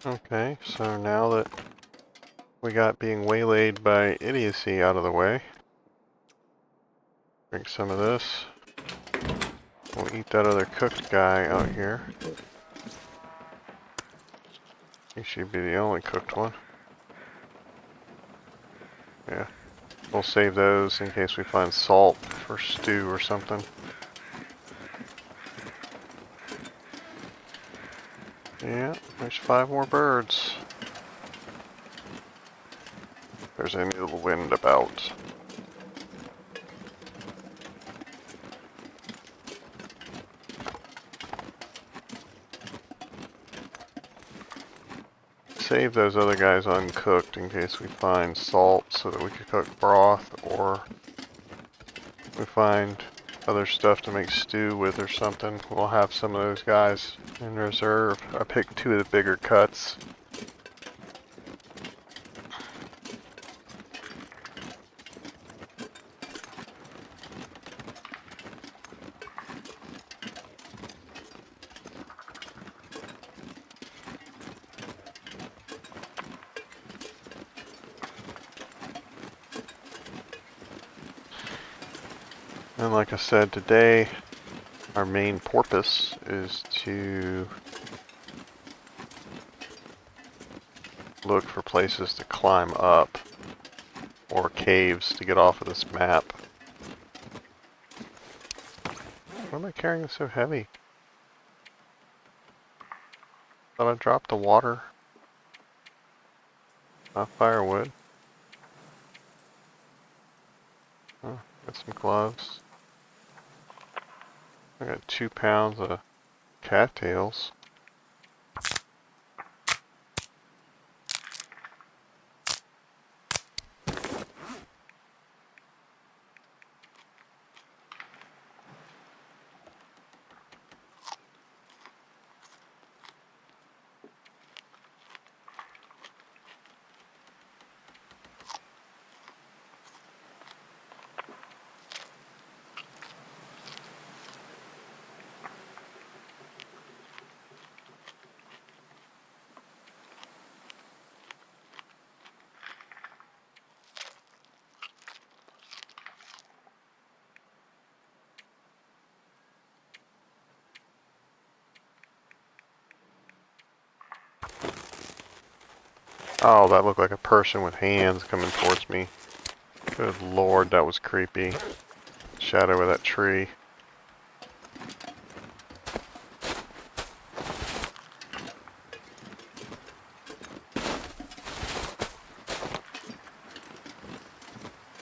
Okay, so now that we got being waylaid by idiocy out of the way, drink some of this. We'll eat that other cooked guy out here. He should be the only cooked one. Yeah. We'll save those in case we find salt for stew or something. Yeah, there's 5 more birds. There's any little wind about. Save those other guys uncooked in case we find salt so that we can cook broth, or we find other stuff to make stew with or something. We'll have some of those guys in reserve. I picked 2 of the bigger cuts. And like I said, today our main purpose is to look for places to climb up or caves to get off of this map. Why am I carrying this so heavy? Thought I dropped the water. Not firewood. Oh, got some gloves. I got 2 pounds of cattails. Oh, that looked like a person with hands coming towards me. Good lord, that was creepy. Shadow of that tree.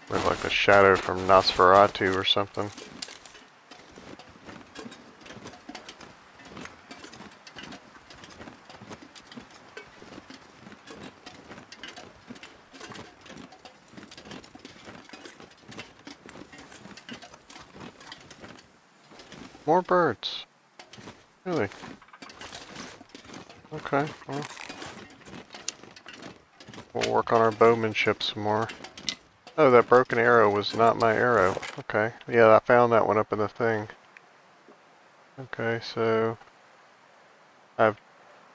Looked like the shadow from Nosferatu or something. More birds. Really? Okay, well. We'll work on our bowmanship some more. Oh, that broken arrow was not my arrow. Okay. Yeah, I found that one up in the thing. Okay, so I have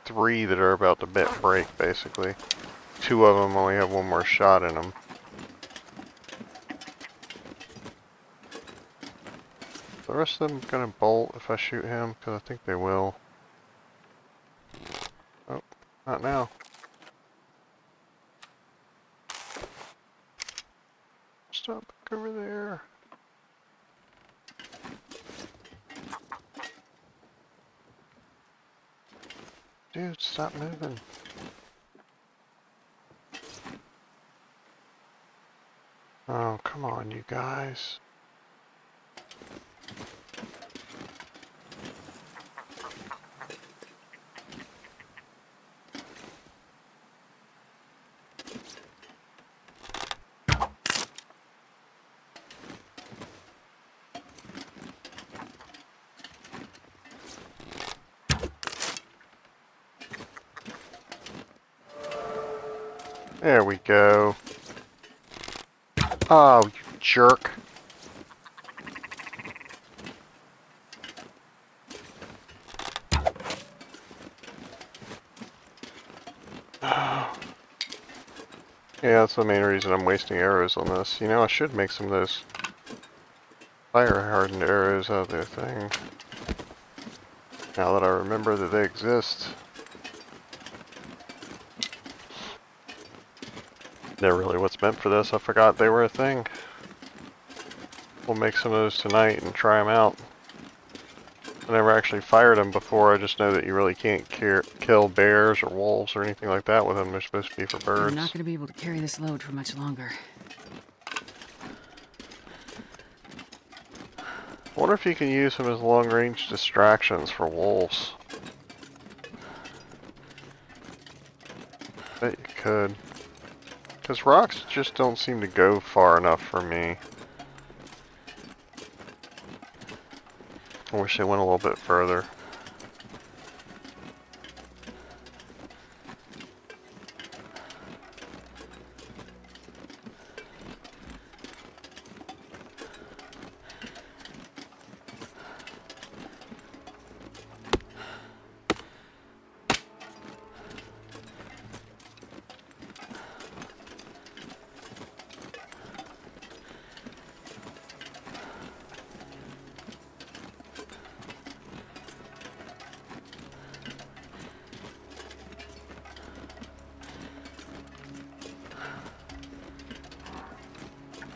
3 that are about to break, basically. 2 of them only have 1 more shot in them. The rest of them gonna bolt if I shoot him, because I think they will. Oh, not now. Stop back over there. Dude, stop moving. Oh, come on, you guys. There we go. Oh, you jerk. Yeah, that's the main reason I'm wasting arrows on this. You know, I should make some of those fire-hardened arrows out of their thing. Now that I remember that they exist. They're really what's meant for this. I forgot they were a thing. We'll make some of those tonight and try them out. I never actually fired them before. I just know that you really can't kill bears or wolves or anything like that with them. They're supposed to be for birds. I'm not going to be able to carry this load for much longer. I wonder if you can use them as long-range distractions for wolves. Bet you could. Because rocks just don't seem to go far enough for me. I wish they went a little bit further.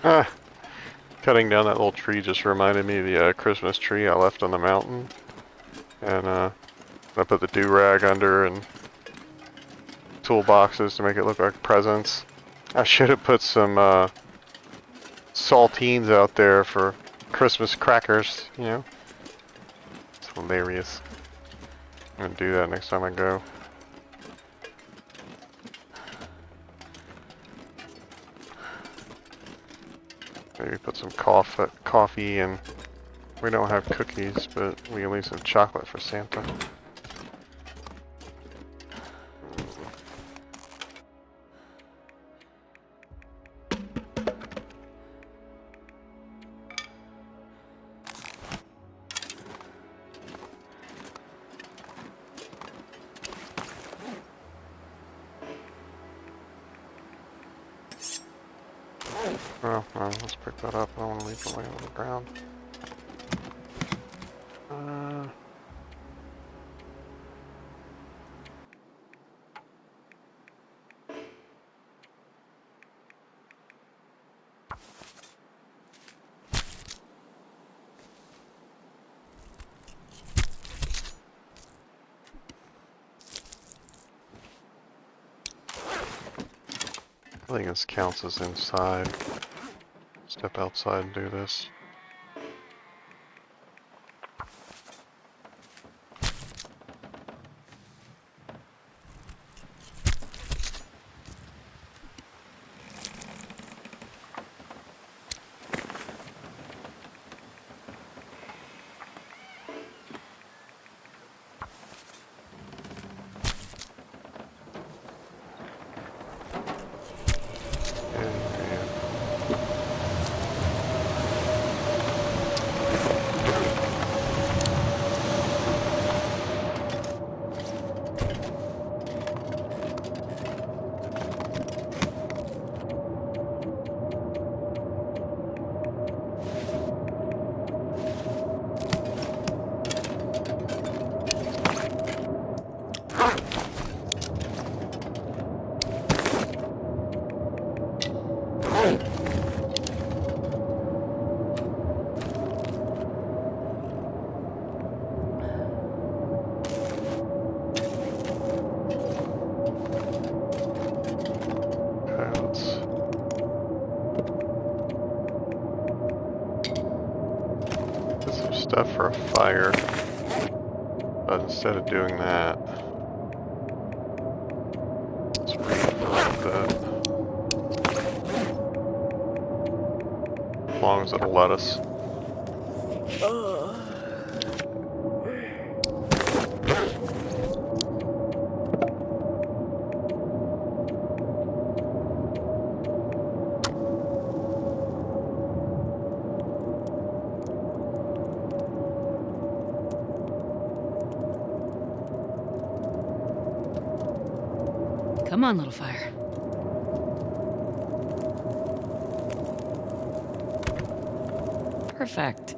Ah, cutting down that little tree just reminded me of the Christmas tree I left on the mountain. And I put the do-rag under and toolboxes to make it look like presents. I should have put some saltines out there for Christmas crackers, you know? It's hilarious. I'm gonna do that next time I go. Maybe put some coffee and we don't have cookies, but we can leave some chocolate for Santa. Oh, well, let's pick that up. I don't want to leave it laying on the ground. I think this counts as inside. Step outside and do this. Stuff for a fire, but instead of doing that, let's refill that. As long as it'll let us. Come on, little fire. Perfect.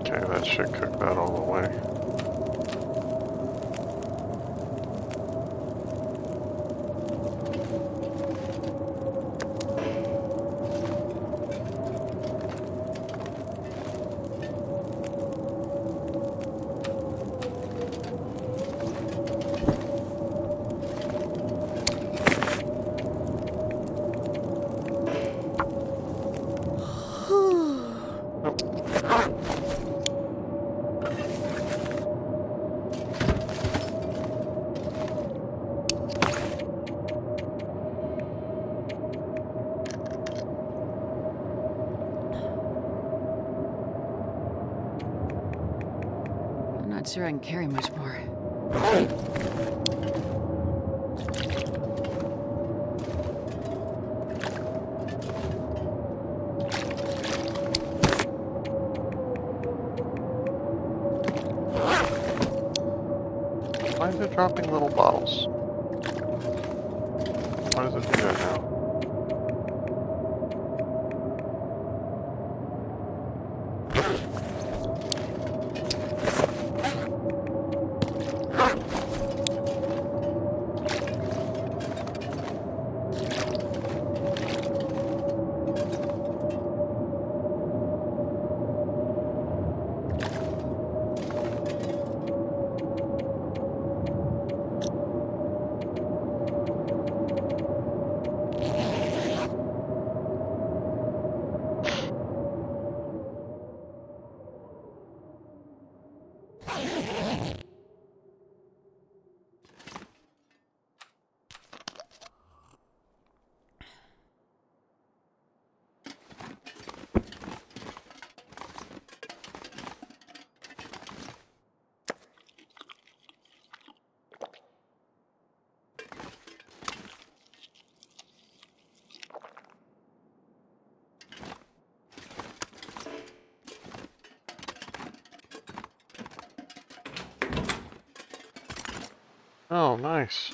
Okay, that should cook that all the way. I'm not sure I can carry much more. Why is it dropping little bottles? Why does it do that now? Oh, nice.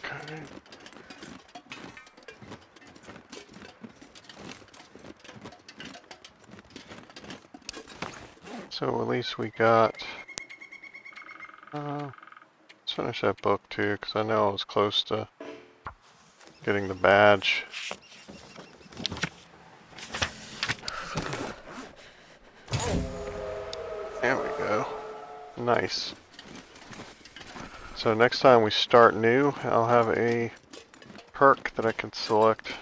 Okay. So at least we got... let's finish that book too, because I know I was close to getting the badge. There we go. Nice. So next time we start new, I'll have a perk that I can select.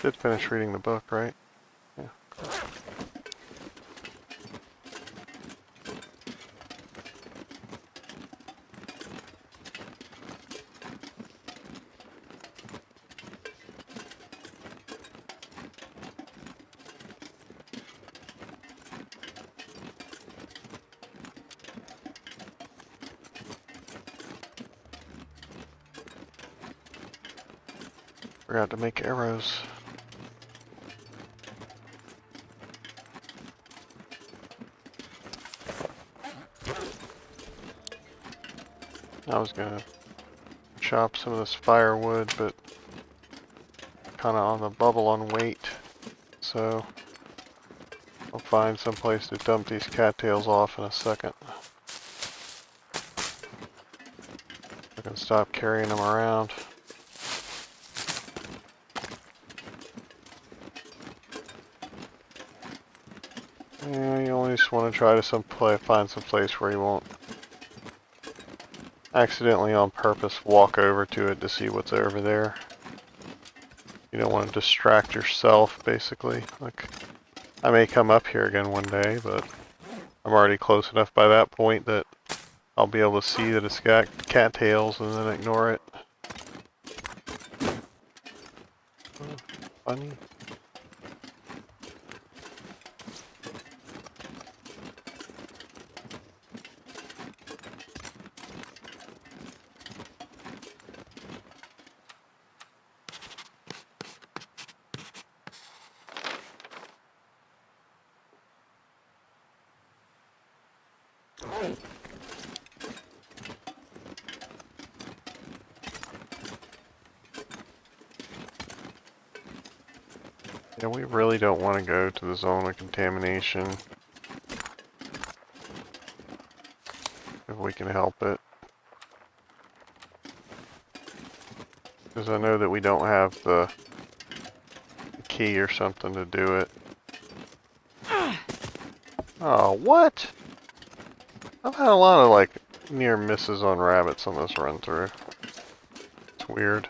Did finish reading the book, right? Yeah. Forgot to make arrows. I was gonna chop some of this firewood, but kind of on the bubble on weight, so I'll find some place to dump these cattails off in a second. I can stop carrying them around. Yeah, you only just want to try to find some place where you won't accidentally on purpose walk over to it to see what's over there. You don't want to distract yourself, basically. Like, I may come up here again one day, but I'm already close enough by that point that I'll be able to see that it's got cattails and then ignore it. Oh, funny. Yeah, we really don't want to go to the zone of contamination if we can help it. Because I know that we don't have the key or something to do it. Oh, what? I've had a lot of, like, near misses on rabbits on this run through. It's weird.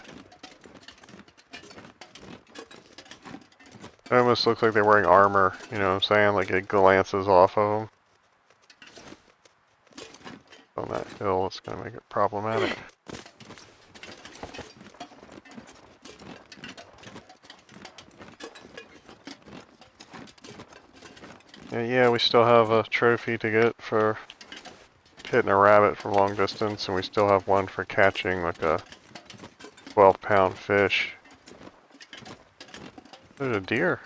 It almost looks like they're wearing armor, you know what I'm saying? Like it glances off of them. On that hill, it's going to make it problematic. Yeah, we still have a trophy to get for hitting a rabbit from long distance, and we still have one for catching like a 12-pound fish. There's a deer.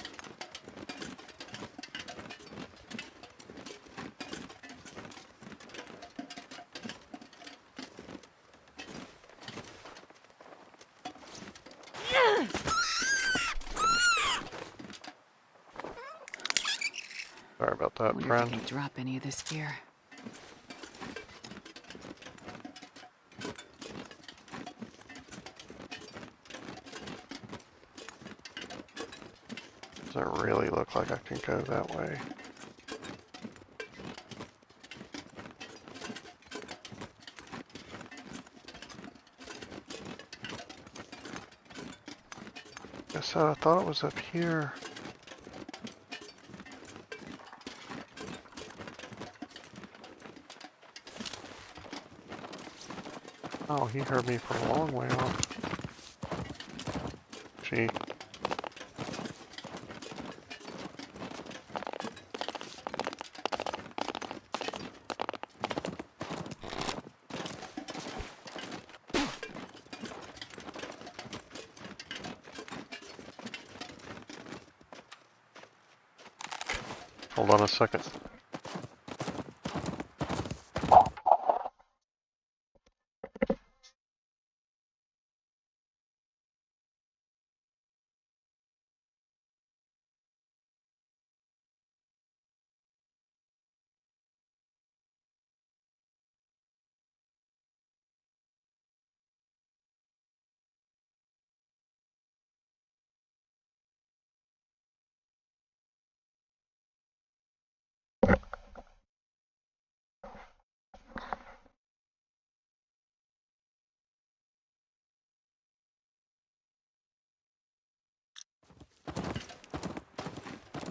Sorry about I that, wonder if I friend. can drop any of this gear. Doesn't really look like I can go that way. Guess I thought it was up here. Oh, he heard me from a long way off. Gee. Hold on a second.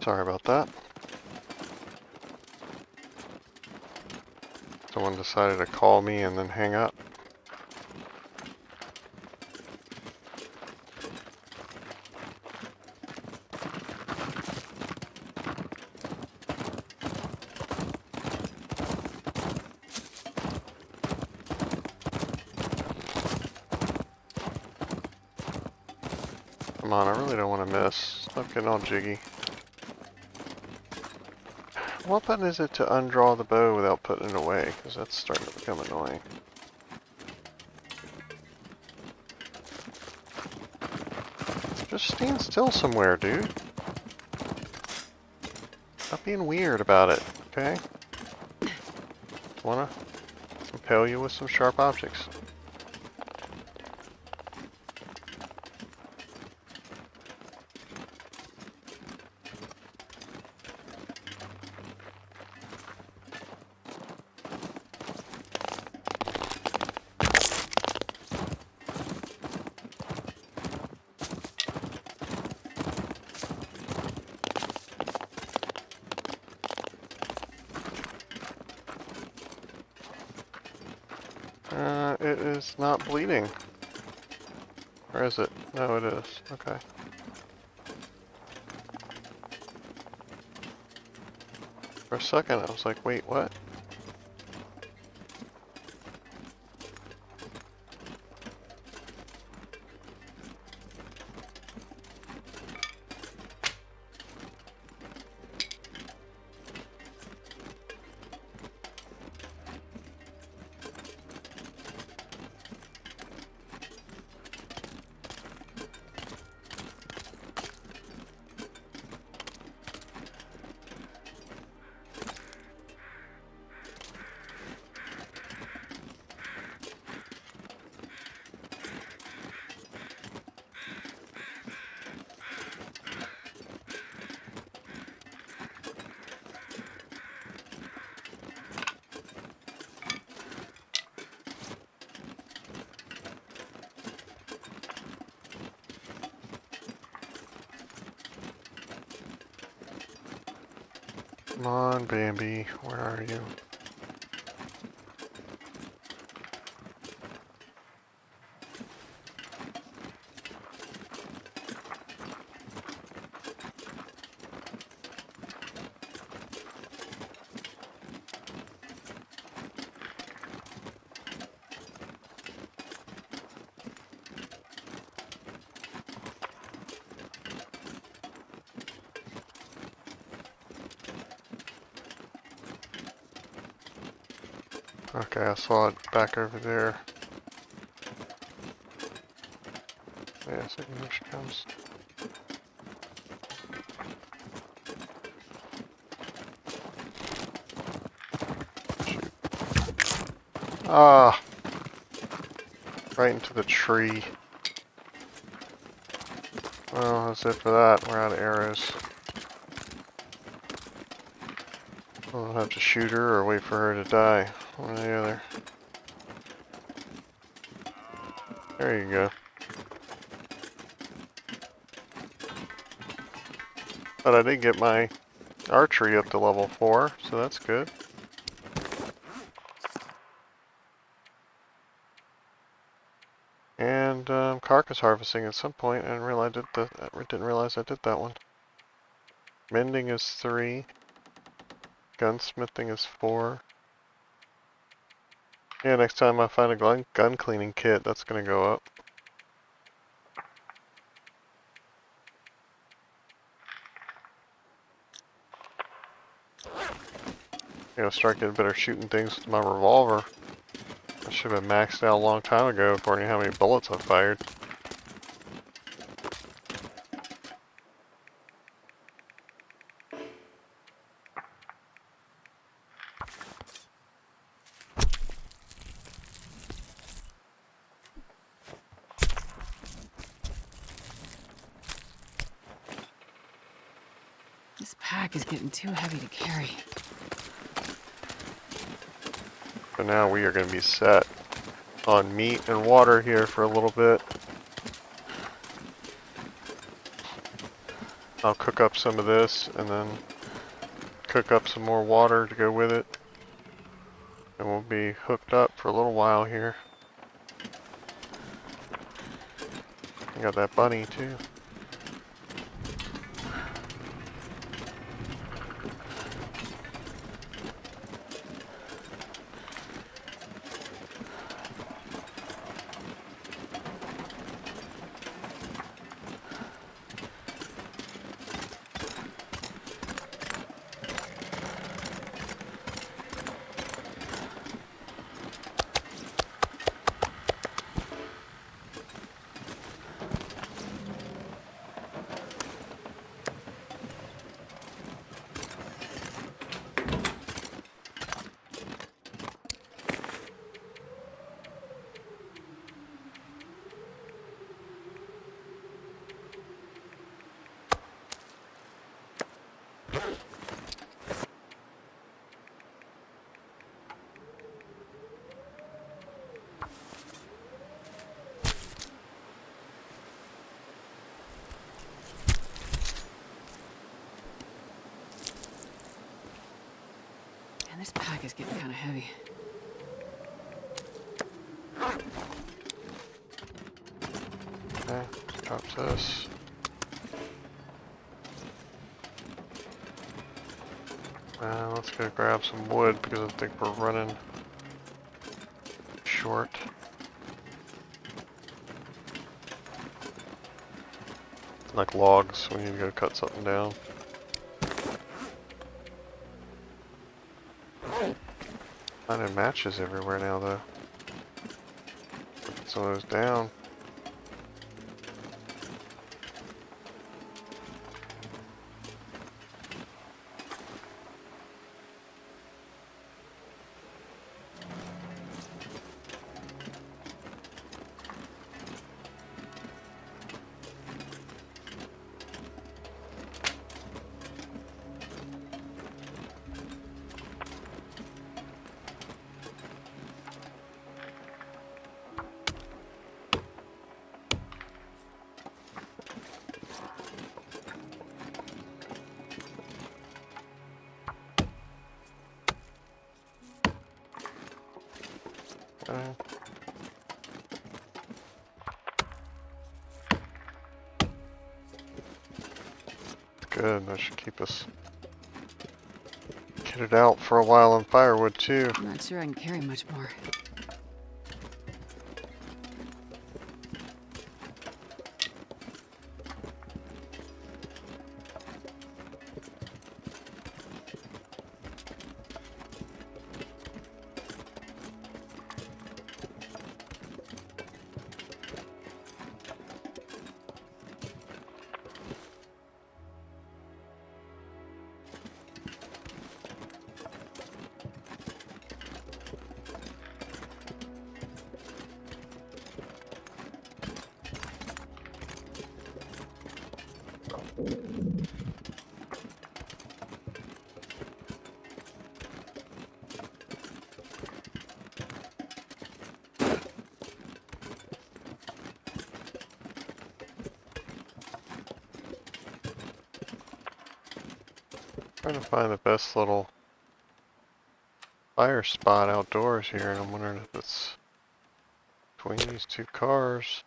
Sorry about that. Someone decided to call me and then hang up. Come on, I really don't want to miss. Stop getting all jiggy. What button is it to undraw the bow without putting it away? Because that's starting to become annoying. Just stand still somewhere, dude. Stop being weird about it, okay? Wanna impale you with some sharp objects. It is not bleeding. Or is it? No, it is. Okay. For a second, I was like, wait, what? Come on, Bambi. Where are you? Okay, I saw it back over there. Wait a second, here she comes. Shoot. Ah! Right into the tree. Well, that's it for that. We're out of arrows. I'll have to shoot her or wait for her to die. One or the other. There you go. But I did get my archery up to level 4, so that's good. And carcass harvesting at some point. I didn't realize I did that one. Mending is 3. Gunsmithing is 4. Yeah, next time I find a gun cleaning kit, that's gonna go up. You know, start getting better shooting things with my revolver. I should have been maxed out a long time ago according to how many bullets I fired. This pack is getting too heavy to carry. But now we are going to be set on meat and water here for a little bit. I'll cook up some of this and then cook up some more water to go with it. And we'll be hooked up for a little while here. I got that bunny too. And this pack is getting kind of heavy. Okay, drop this. Let's go grab some wood because I think we're running short. Like logs, we need to go cut something down. Finding matches everywhere now though. Put some of those down. Okay. Good, that should keep us kitted out for a while on firewood too. I'm not sure I can carry much more. Trying to find the best little fire spot outdoors here, and I'm wondering if it's between these two cars.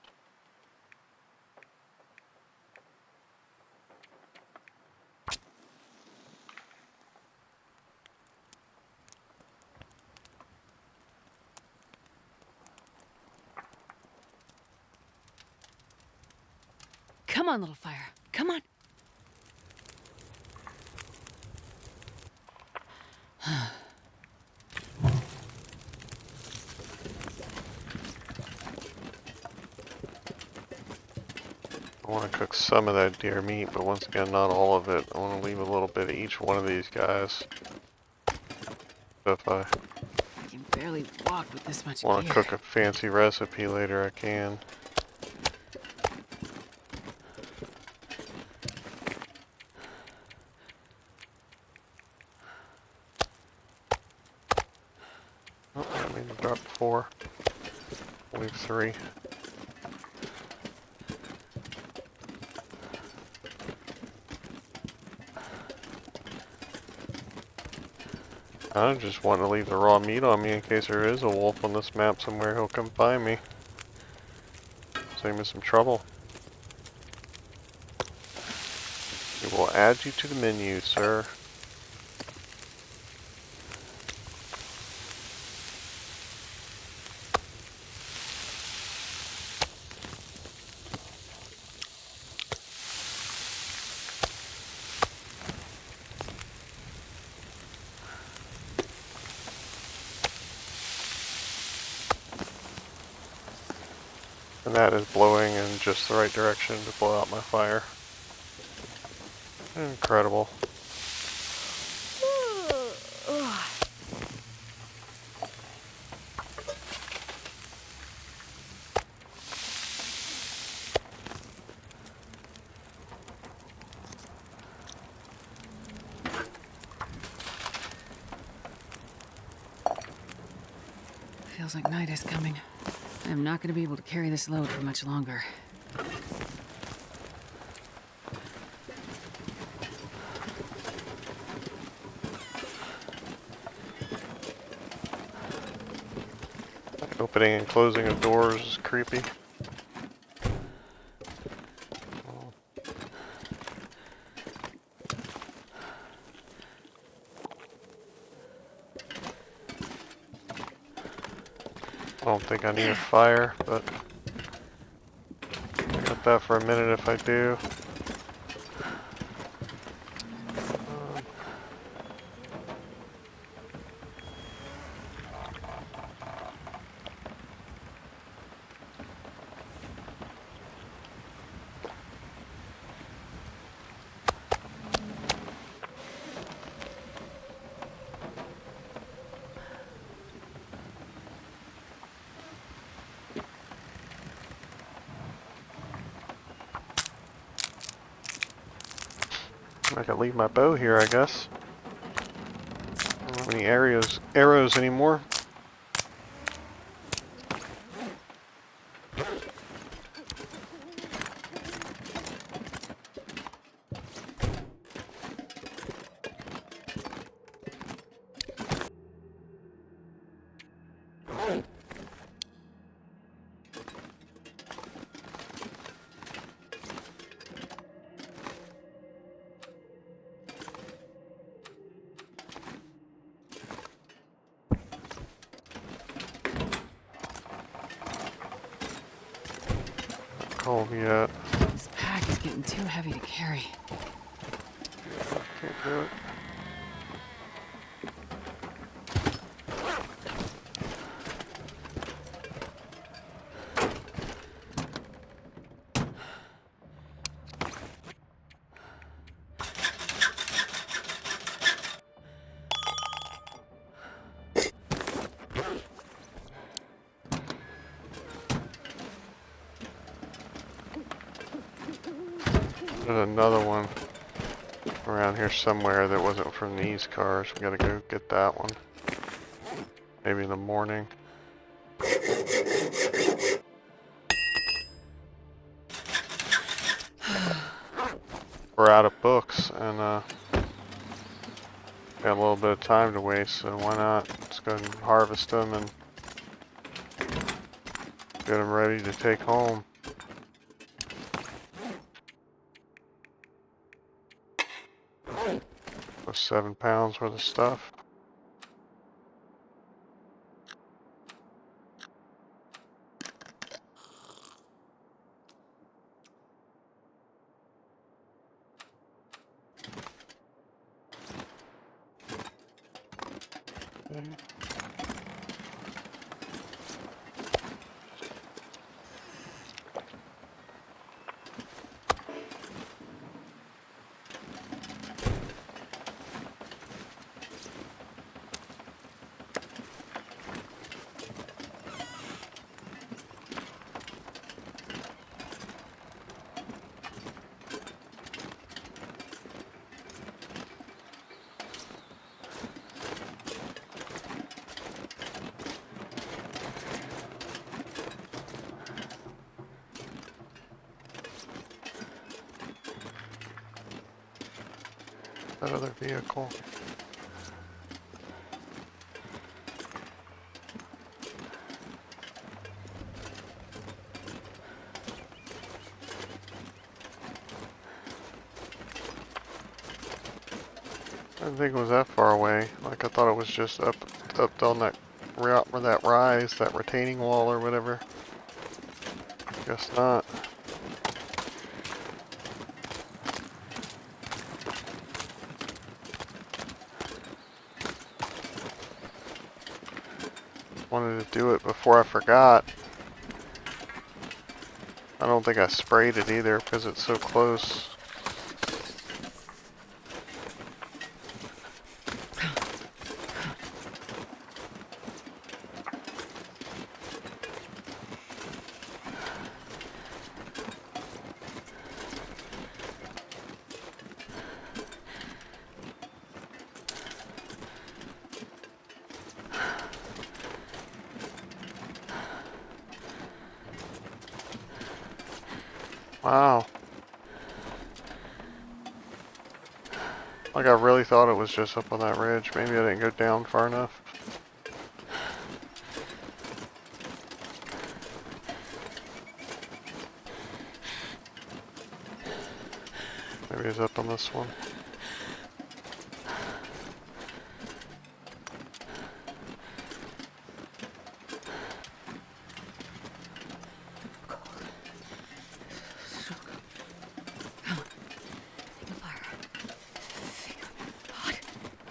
Come on, little fire. Come on. I want to cook some of that deer meat, but once again, not all of it. I want to leave a little bit of each one of these guys. So if I I can barely walk with this much want to gear. cook a fancy recipe later, I can. Oh, I mean to drop 4. Leave 3. I'm just wanting to leave the raw meat on me in case there is a wolf on this map somewhere. He'll come find me. Save me some trouble. We will add you to the menu, sir. And that is blowing in just the right direction to blow out my fire. Incredible. Feels like night is coming. I'm not gonna be able to carry this load for much longer. Opening and closing of doors is creepy. I don't think I need a fire, but I got that for a minute if I do. I can leave my bow here, I guess. I don't have any arrows anymore. Home yet. This pack is getting too heavy to carry. Can't do it. There's another one around here somewhere that wasn't from these cars. We gotta go get that one. Maybe in the morning. We're out of books and got a little bit of time to waste, so why not? Let's go and harvest them and get them ready to take home. With 7 pounds worth of stuff. That other vehicle. didn't think it was that far away. Like I thought it was just up on that route or that rise, that retaining wall or whatever. Guess not. Wanted to do it before I forgot. I don't think I sprayed it either because it's so close. Wow. Like I really thought it was just up on that ridge. Maybe I didn't go down far enough. Maybe it's up on this one.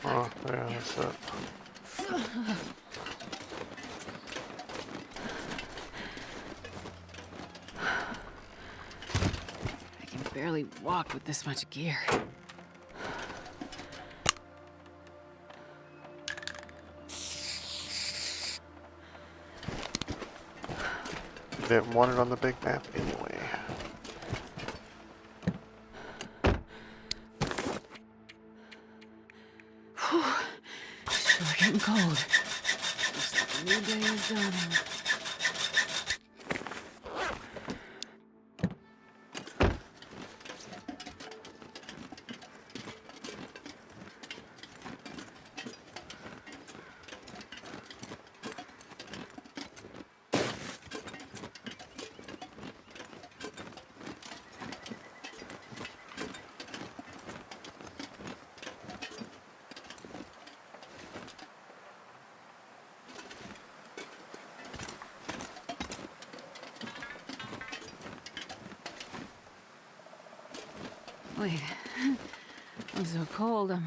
Oh, yeah, that's it. I can barely walk with this much gear. Didn't want it on the big map anyway. Sure getting cold. Looks like a new day is dawning. Wait, I'm so cold, I'm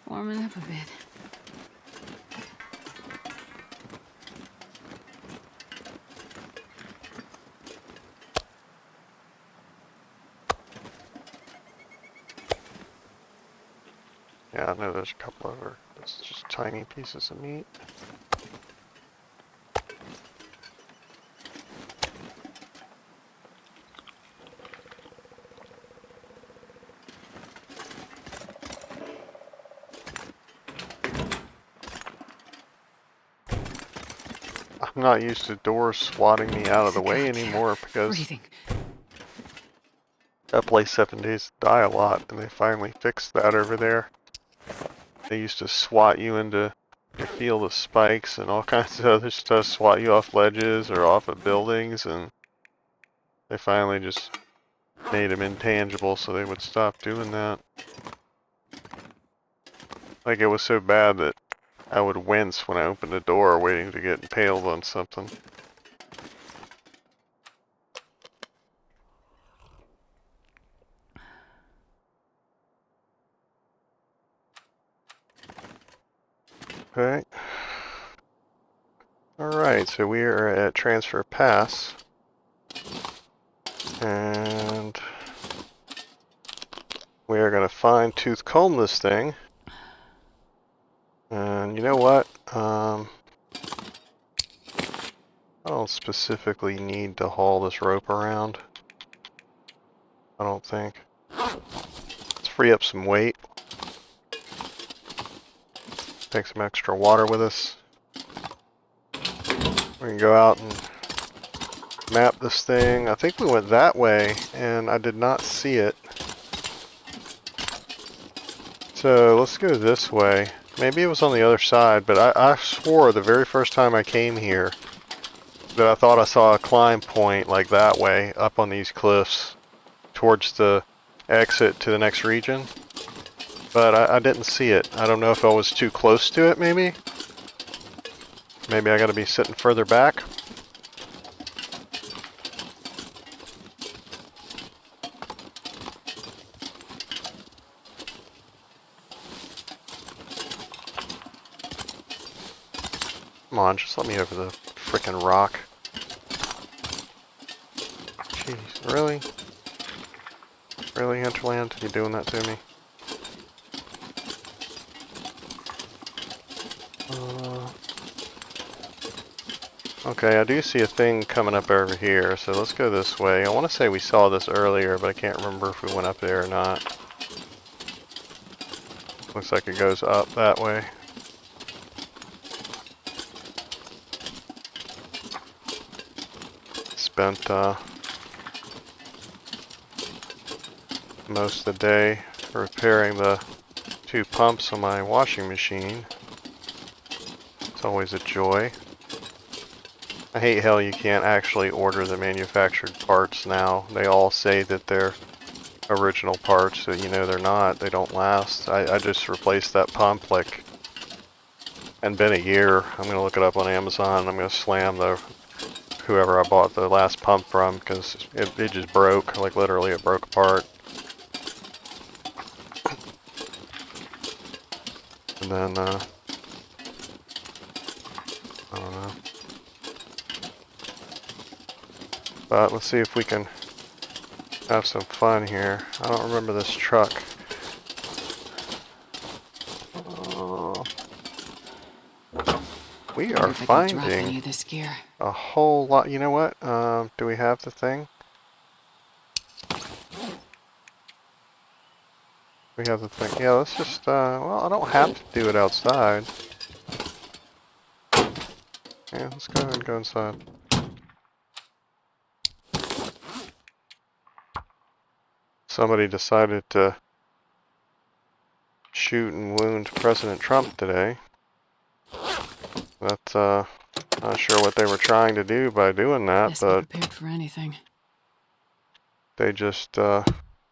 warming up a bit. Yeah, I know there's a couple of her. It's just tiny pieces of meat. I'm not used to doors swatting me out of the way anymore because Freezing. I play 7 Days to Die a lot, and they finally fixed that over there. They used to swat you into your field of spikes and all kinds of other stuff, swat you off ledges or off of buildings, and they finally just made them intangible so they would stop doing that. Like it was so bad that I would wince when I opened the door waiting to get impaled on something. Okay. Alright, so we are at Transfer Pass. And we are going to fine-tooth comb this thing. And you know what? I don't specifically need to haul this rope around. I don't think. Let's free up some weight. Take some extra water with us. We can go out and map this thing. I think we went that way and I did not see it. So let's go this way. Maybe it was on the other side, but I swore the very first time I came here that I thought I saw a climb point like that way up on these cliffs towards the exit to the next region. But I didn't see it. I don't know if I was too close to it, maybe? Maybe I gotta be sitting further back? Come on, just let me over the frickin' rock. Jeez, really? Really, Hinterland? You doing that to me? Okay, I do see a thing coming up over here, so let's go this way. I want to say we saw this earlier, but I can't remember if we went up there or not. Looks like it goes up that way. Spent most of the day repairing the 2 pumps on my washing machine. It's always a joy. I hate how you can't actually order the manufactured parts now. They all say that they're original parts, so you know they're not. They don't last. I just replaced that pump like, and been a year. I'm gonna look it up on Amazon. I'm gonna slam whoever I bought the last pump from because it just broke. Like literally, it broke apart. And then I don't know. But let's see if we can have some fun here. I don't remember this truck. We are finding this gear. a whole lot. You know what? Do we have the thing? We have the thing. Yeah, let's just, well, I don't have to do it outside. Yeah, let's go ahead and go inside. Somebody decided to shoot and wound President Trump today. That's, not sure what they were trying to do by doing that, Best be but prepared for anything. they just,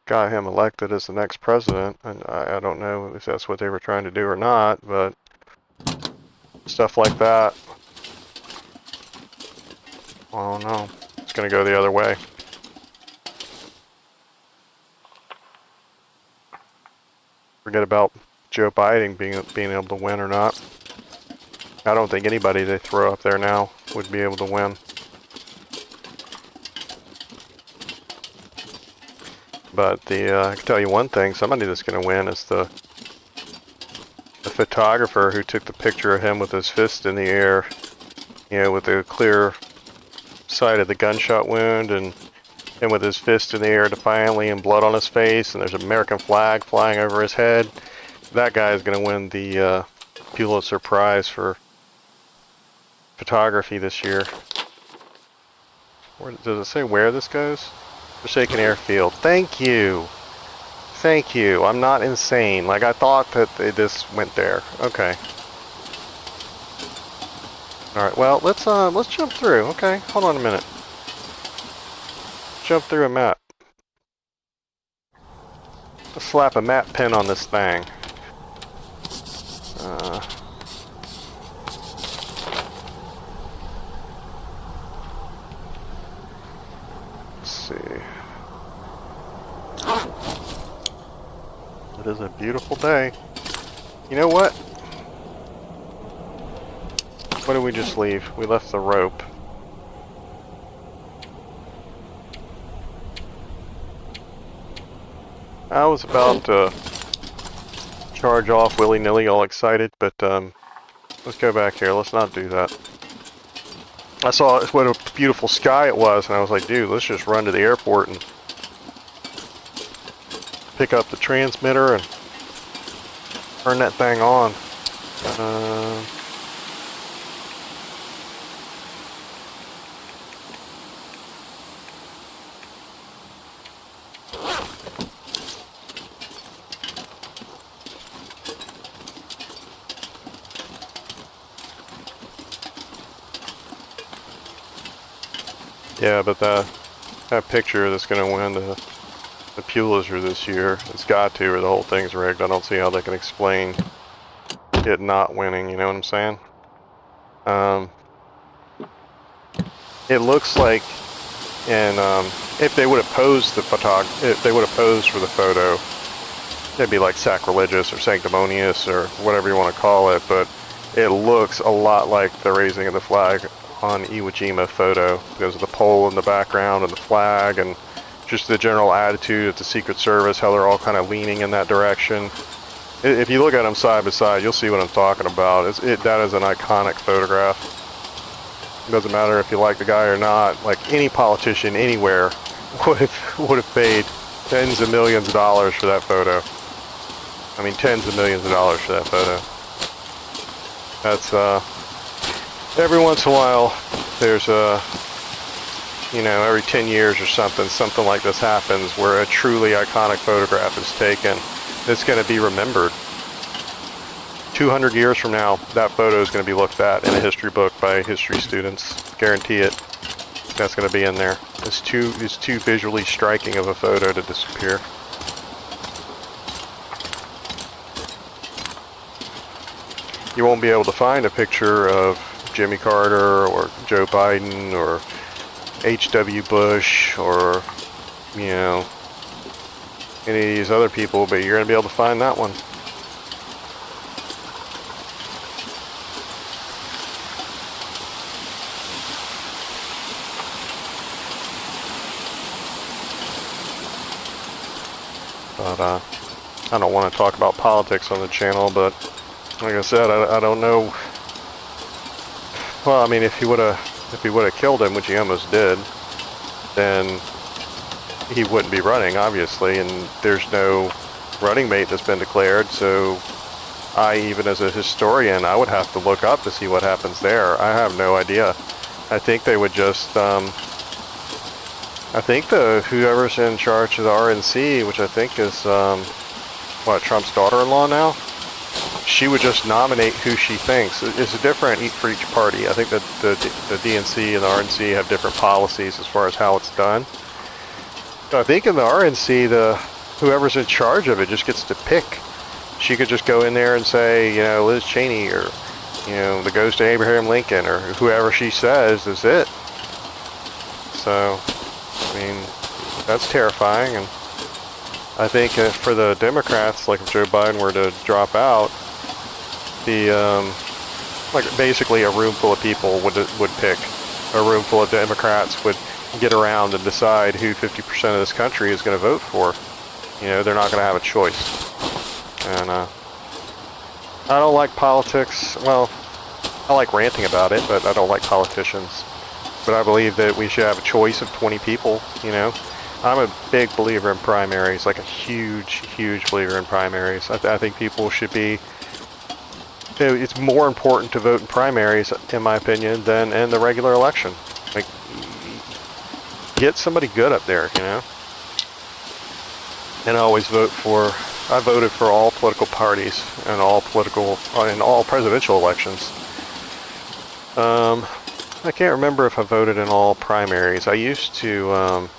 got him elected as the next president, and I don't know if that's what they were trying to do or not, but stuff like that, I don't know. It's gonna go the other way. Forget about Joe Biden being able to win or not. I don't think anybody they throw up there now would be able to win. But I can tell you one thing, somebody that's going to win is the photographer who took the picture of him with his fist in the air, you know, with the clear sight of the gunshot wound and with his fist in the air defiantly and blood on his face, and there's an American flag flying over his head. That guy is going to win the Pulitzer Prize for photography this year. Does it say where this goes? Forsaken Airfield. Thank you. Thank you. I'm not insane. Like I thought that this went there. Okay. All right. Well, let's jump through. Okay. Hold on a minute. Jump through a map. Let's slap a map pin on this thing. Let's see. It is a beautiful day. You know what? What did we just leave? We left the rope. I was about to charge off willy-nilly, all excited, but let's go back here. Let's not do that. I saw what a beautiful sky it was, and I was like, dude, let's just run to the airport and pick up the transmitter and turn that thing on. Yeah, but that picture that's going to win the the Pulitzer this year. It's got to, or the whole thing's rigged. I don't see how they can explain it not winning, you know what I'm saying? It looks like, and if they would have posed if they would have posed for the photo, it'd be like sacrilegious or sanctimonious or whatever you want to call it, but it looks a lot like the raising of the flag on Iwo Jima photo because of the pole in the background and the flag and just the general attitude of the Secret Service, how they're all kind of leaning in that direction. If you look at them side by side, you'll see what I'm talking about. That is an iconic photograph. It doesn't matter if you like the guy or not. Like any politician anywhere would have paid tens of millions of dollars for that photo. I mean, tens of millions of dollars for that photo. That's every once in a while, there's every 10 years or something like this happens where a truly iconic photograph is taken. It's going to be remembered. 200 years from now, that photo is going to be looked at in a history book by history students. Guarantee it. That's going to be in there. It's too visually striking of a photo to disappear. You won't be able to find a picture of Jimmy Carter or Joe Biden or H.W. Bush or, any of these other people, but you're going to be able to find that one. But I don't want to talk about politics on the channel, but like I said, I don't know. Well, I mean, if he would have killed him, which he almost did, then he wouldn't be running, obviously, and there's no running mate that's been declared, so even as a historian, I would have to look up to see what happens there. I have no idea. I think they would just, I think whoever's in charge of the RNC, which I think is, Trump's daughter-in-law now? She would just nominate who she thinks. It's different for each party. I think that the DNC and the RNC have different policies as far as how it's done. So I think in the RNC, whoever's in charge of it just gets to pick. She could just go in there and say, Liz Cheney or, the ghost of Abraham Lincoln or whoever she says is it. So, I mean, that's terrifying. And I think for the Democrats, like if Joe Biden were to drop out, basically a room full of people would pick. A room full of Democrats would get around and decide who 50% of this country is going to vote for. They're not going to have a choice. And I don't like politics. Well, I like ranting about it, but I don't like politicians. But I believe that we should have a choice of 20 people, I'm a big believer in primaries, like a huge, huge believer in primaries. I think people should be... It's more important to vote in primaries, in my opinion, than in the regular election. Like, get somebody good up there, And I always I voted for all political parties in all presidential elections. I can't remember if I voted in all primaries. I used to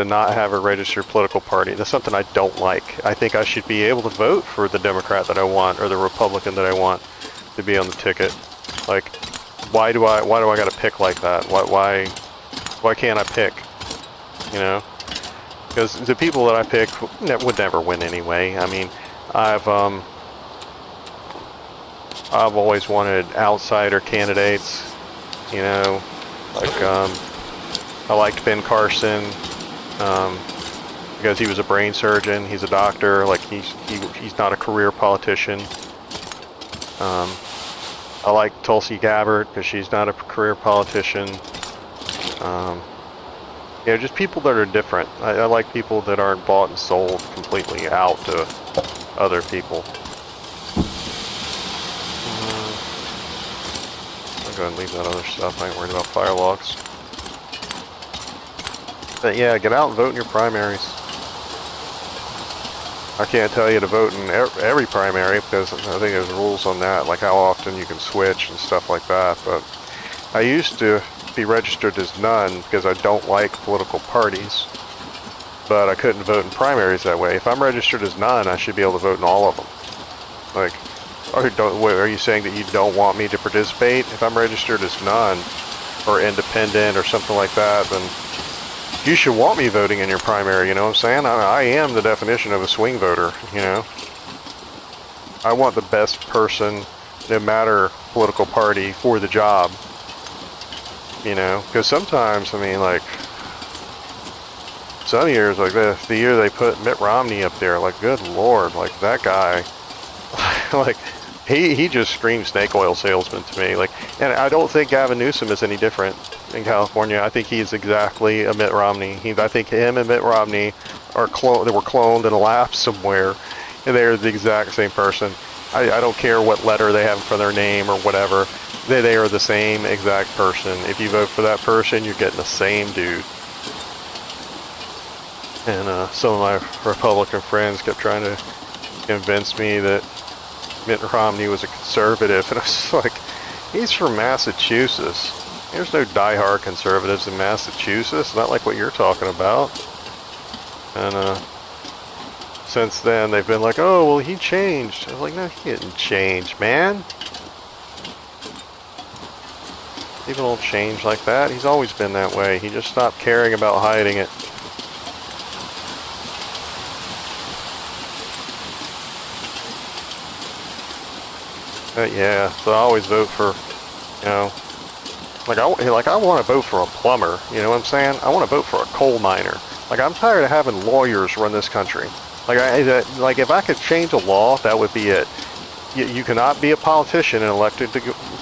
not have a registered political party. That's something I don't like. I think I should be able to vote for the Democrat that I want or the Republican that I want to be on the ticket. Like, why do I gotta pick like that? Why can't I pick? Because the people that I pick would never win anyway. I mean, I've always wanted outsider candidates. I liked Ben Carson. Because he was a brain surgeon, he's a doctor, like he's not a career politician. I like Tulsi Gabbard because she's not a career politician. Just people that are different. I like people that aren't bought and sold completely out to other people. I'll go ahead and leave that other stuff. I ain't worried about fire logs. But yeah, get out and vote in your primaries. I can't tell you to vote in every primary because I think there's rules on that, like how often you can switch and stuff like that. But I used to be registered as none because I don't like political parties. but I couldn't vote in primaries that way. If I'm registered as none, I should be able to vote in all of them. Like, are you saying that you don't want me to participate? If I'm registered as none, or independent, or something like that, then you should want me voting in your primary, you know what I'm saying? I am the definition of a swing voter, you know? I want the best person, no matter political party, for the job. You know? Because sometimes, I mean, like, some years, like the year they put Mitt Romney up there, like, good lord, like, that guy, like, he just screams snake oil salesman to me. Like, and I don't think Gavin Newsom is any different in California. I think he is exactly a Mitt Romney. I think him and Mitt Romney are they were cloned in a lab somewhere, and they're the exact same person. I don't care what letter they have in front of their name or whatever. They are the same exact person. If you vote for that person, you're getting the same dude. And some of my Republican friends kept trying to convince me that Mitt Romney was a conservative, and I was like, he's from Massachusetts. There's no diehard conservatives in Massachusetts, not like what you're talking about. And since then, they've been like, oh, well, he changed. I was like, no, he didn't change, man. People don't change like that. He's always been that way. He just stopped caring about hiding it. But yeah, so I always vote for, you know, like I want to vote for a plumber, you know what I'm saying? I want to vote for a coal miner. Like, I'm tired of having lawyers run this country. Like, like if I could change a law, that would be it. You cannot be a politician and elected to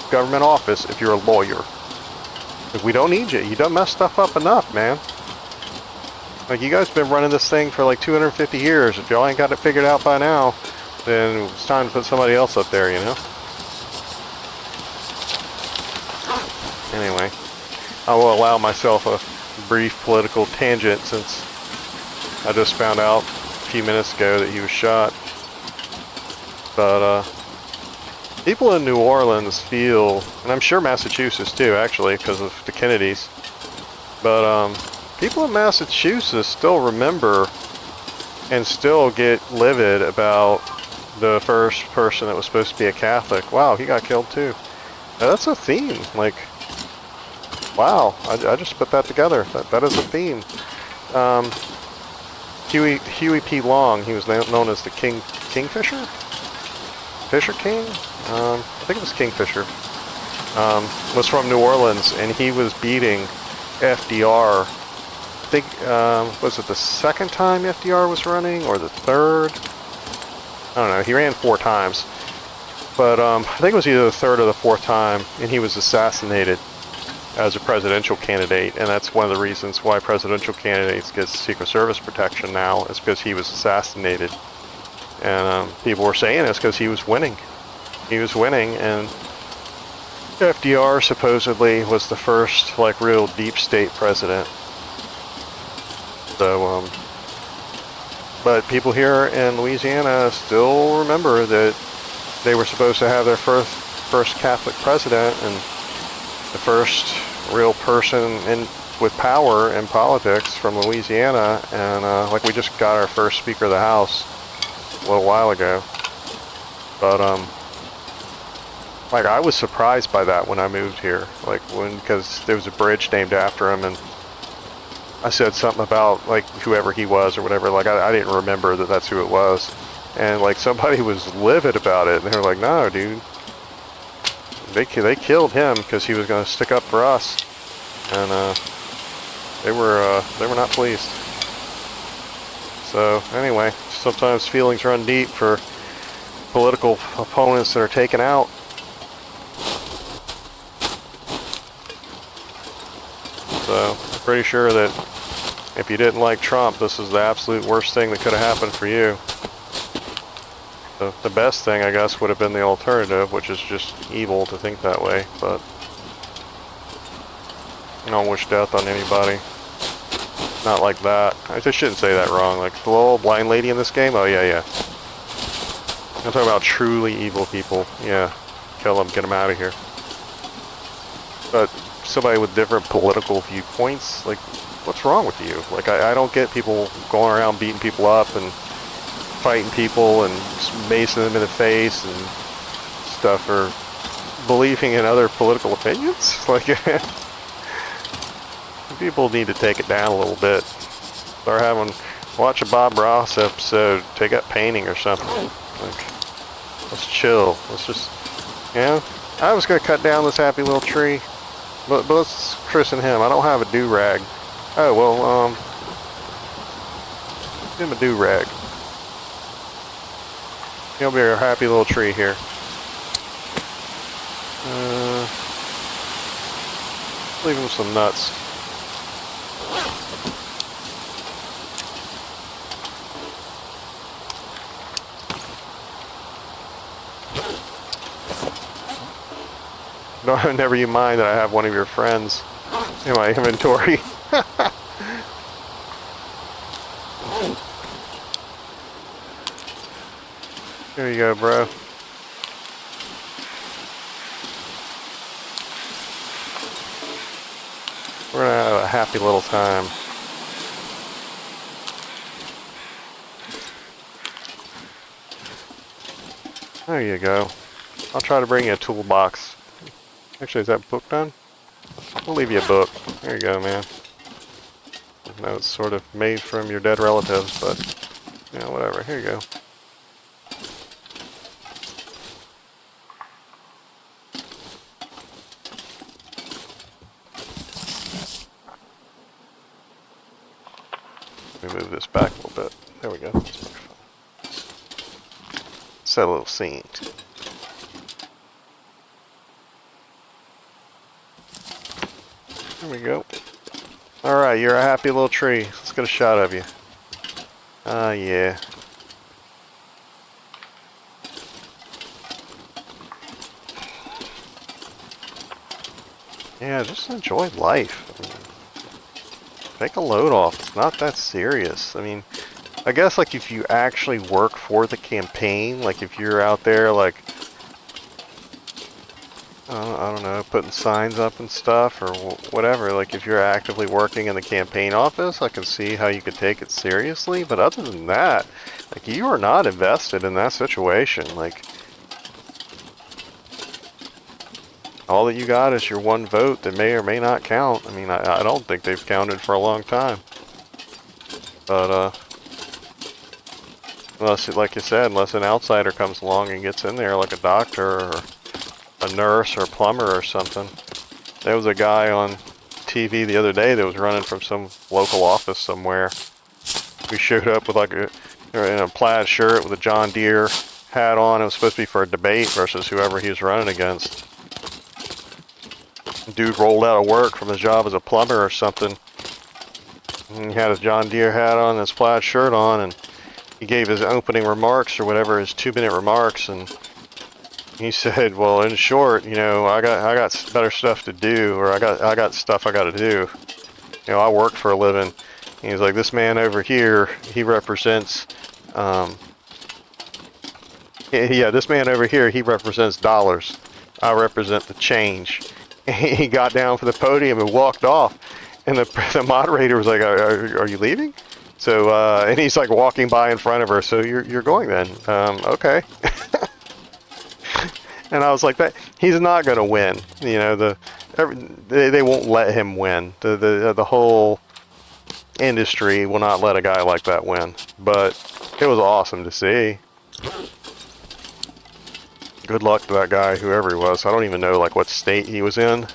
government office if you're a lawyer. Like, we don't need you. You done messed stuff up enough, man. Like, you guys been running this thing for like 250 years. If y'all ain't got it figured out by now, then it's time to put somebody else up there, you know? Anyway, I will allow myself a brief political tangent since I just found out a few minutes ago that he was shot. But people in New Orleans feel, and I'm sure Massachusetts too, actually, because of the Kennedys, but people in Massachusetts still remember and still get livid about the first person that was supposed to be a Catholic. Wow, he got killed too. Now, that's a theme. Like, wow, I just put that together. That is a theme. Huey P. Long, he was known as the Kingfisher? Fisher King? I think it was Kingfisher. Was from New Orleans, and he was beating FDR. I think, was it the second time FDR was running, or the third? I don't know, he ran 4 times. But I think it was either the third or the fourth time, and he was assassinated as a presidential candidate, and that's one of the reasons why presidential candidates get Secret Service protection now, is because he was assassinated. And people were saying it's because he was winning. He was winning, and FDR supposedly was the first, like, real deep state president. So, but people here in Louisiana still remember that they were supposed to have their first Catholic president, and the first real person with power in politics from Louisiana, and like, we just got our first Speaker of the House a little while ago. But like, I was surprised by that when I moved here, like, because there was a bridge named after him, and I said something about, like, whoever he was or whatever. Like, I didn't remember that that's who it was, and like, somebody was livid about it, and they were like, no, dude, they killed him because he was going to stick up for us, and they were not pleased. So anyway, sometimes feelings run deep for political opponents that are taken out. So I'm pretty sure that if you didn't like Trump, this is the absolute worst thing that could have happened for you. The best thing, I guess, would have been the alternative, which is just evil to think that way, but I don't wish death on anybody. Not like that. I just shouldn't say that wrong. Like, the little blind lady in this game? Oh, yeah, yeah. I'm talking about truly evil people. Yeah. Kill them, get them out of here. But somebody with different political viewpoints, like, what's wrong with you? Like, I don't get people going around beating people up and fighting people and macing them in the face and stuff, or believing in other political opinions. Like, people need to take it down a little bit. Start watch a Bob Ross episode, take up painting or something. Like, let's chill. Let's just, I was gonna cut down this happy little tree, but let's christen him. I don't have a do-rag. Oh, well, give him a do-rag. He'll be our happy little tree here. Leave him some nuts. No, never you mind that I have one of your friends in my inventory. Here you go, bro. We're gonna have a happy little time. There you go. I'll try to bring you a toolbox. Actually, is that book done? We'll leave you a book. There you go, man. I know it's sort of made from your dead relatives, but, whatever. Here you go. Let me move this back a little bit. There we go. Set a little scene. There we go. Alright, you're a happy little tree. Let's get a shot of you. Yeah. Yeah, just enjoy life. I mean, take a load off. It's not that serious. I mean, I guess, like, if you actually work for the campaign, like, if you're out there, like, I don't know, putting signs up and stuff, or whatever, like, if you're actively working in the campaign office, I can see how you could take it seriously, but other than that, like, you are not invested in that situation. Like, all that you got is your one vote that may or may not count. I mean, I don't think they've counted for a long time. But, unless, like you said, unless an outsider comes along and gets in there, like a doctor or a nurse or a plumber or something. There was a guy on TV the other day that was running from some local office somewhere. He showed up with like in a plaid shirt with a John Deere hat on. It was supposed to be for a debate versus whoever he was running against. Dude rolled out of work from his job as a plumber or something. And he had his John Deere hat on and his plaid shirt on, and he gave his opening remarks or whatever, his 2-minute remarks, and he said, well, in short, I got better stuff to do, or I got stuff I got to do. I work for a living. And he's like, this man over here, he represents, this man over here, he represents dollars. I represent the change. And he got down from the podium and walked off. And the moderator was like, are you leaving? So, and he's like walking by in front of her. So you're going then? Okay. And I was like, that he's not going to win. They won't let him win. The whole industry will not let a guy like that win. But it was awesome to see. Good luck to that guy, whoever he was. I don't even know like what state he was in.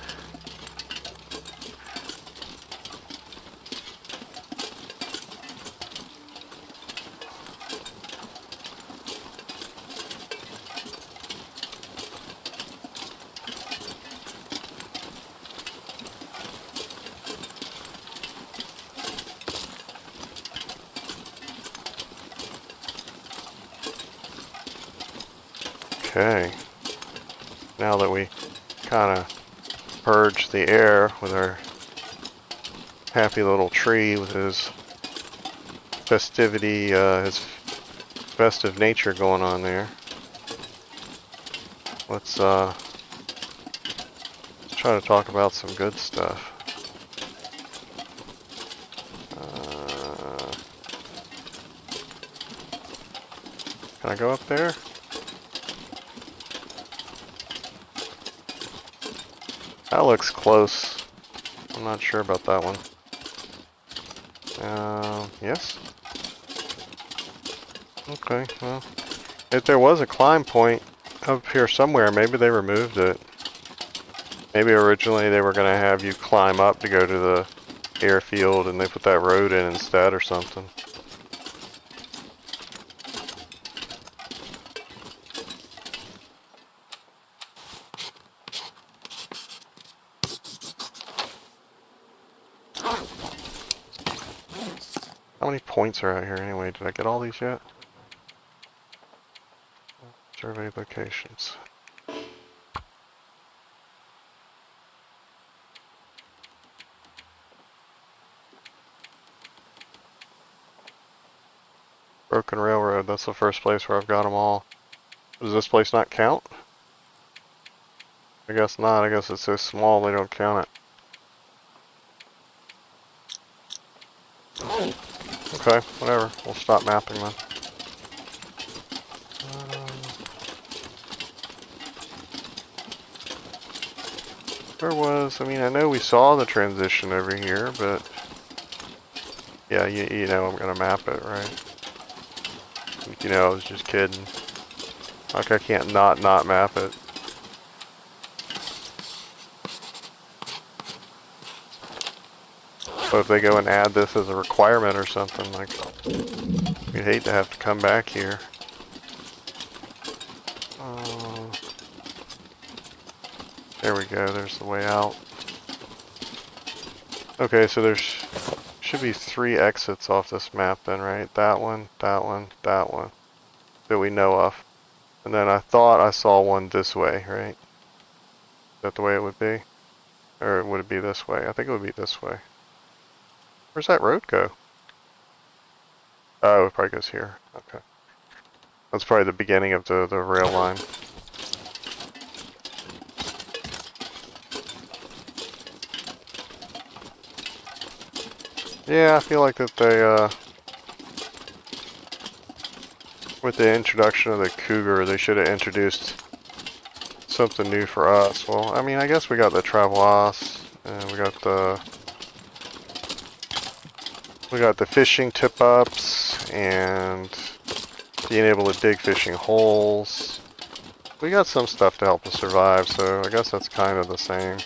Okay, now that we kind of purged the air with our happy little tree with his festivity, his festive nature going on there, let's try to talk about some good stuff. Can I go up there? That looks close. I'm not sure about that one. Yes? Okay, well. If there was a climb point up here somewhere, maybe they removed it. Maybe originally they were going to have you climb up to go to the airfield and they put that road in instead or something. How many points are out here anyway? Did I get all these yet? Survey locations. Broken Railroad, that's the first place where I've got them all. Does this place not count? I guess not. I guess it's so small they don't count it. Okay, whatever. We'll stop mapping then. Where was, I mean, I know we saw the transition over here, but yeah, you know I'm gonna map it, right? You know, I was just kidding. Like I can't not map it. But if they go and add this as a requirement or something, like, we'd hate to have to come back here. There we go, there's the way out. Okay, so there's should be 3 exits off this map then, right? That one, that one, that one. That we know of. And then I thought I saw one this way, right? Is that the way it would be? Or would it be this way? I think it would be this way. Where's that road go? Oh, it probably goes here. Okay. That's probably the beginning of the rail line. Yeah, I feel like that they, with the introduction of the Cougar, they should have introduced something new for us. Well, I mean, I guess we got the Travois, and we got the fishing tip-ups, and being able to dig fishing holes. We got some stuff to help us survive, so I guess that's kind of the same.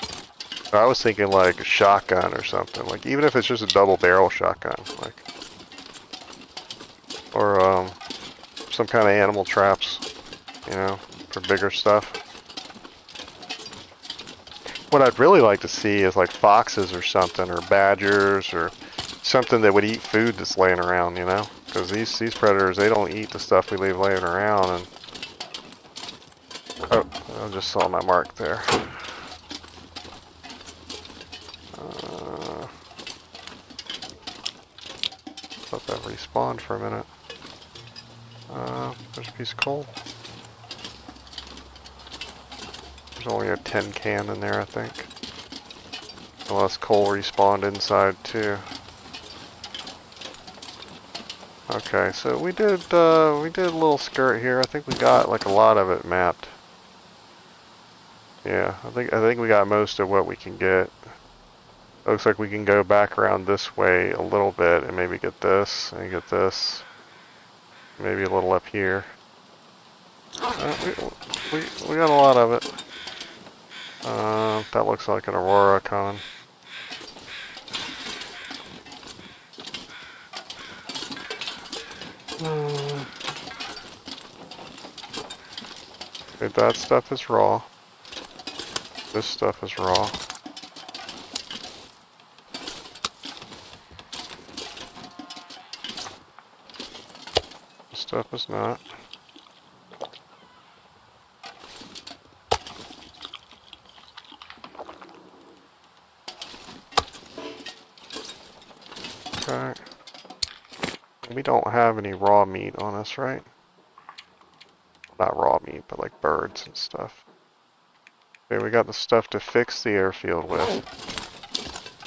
I was thinking like a shotgun or something, like even if it's just a double barrel shotgun, like, or some kind of animal traps, you know, for bigger stuff. What I'd really like to see is like foxes or something, or badgers, or something that would eat food that's laying around, you know, because these predators, they don't eat the stuff we leave laying around. And oh, I just saw my mark there. Thought that respawned for a minute. There's a piece of coal. There's only a 10 can in there, I think. Unless coal respawned inside too. Okay, so we did a little skirt here. I think we got like a lot of it mapped. Yeah, I think we got most of what we can get. Looks like we can go back around this way a little bit and maybe get this and get this. Maybe a little up here. We got a lot of it. That looks like an Aurora coming. Okay, that stuff is raw. This stuff is raw. This stuff is not. Okay. We don't have any raw meat on us, right? Not raw meat, but like birds and stuff. Okay, we got the stuff to fix the airfield with.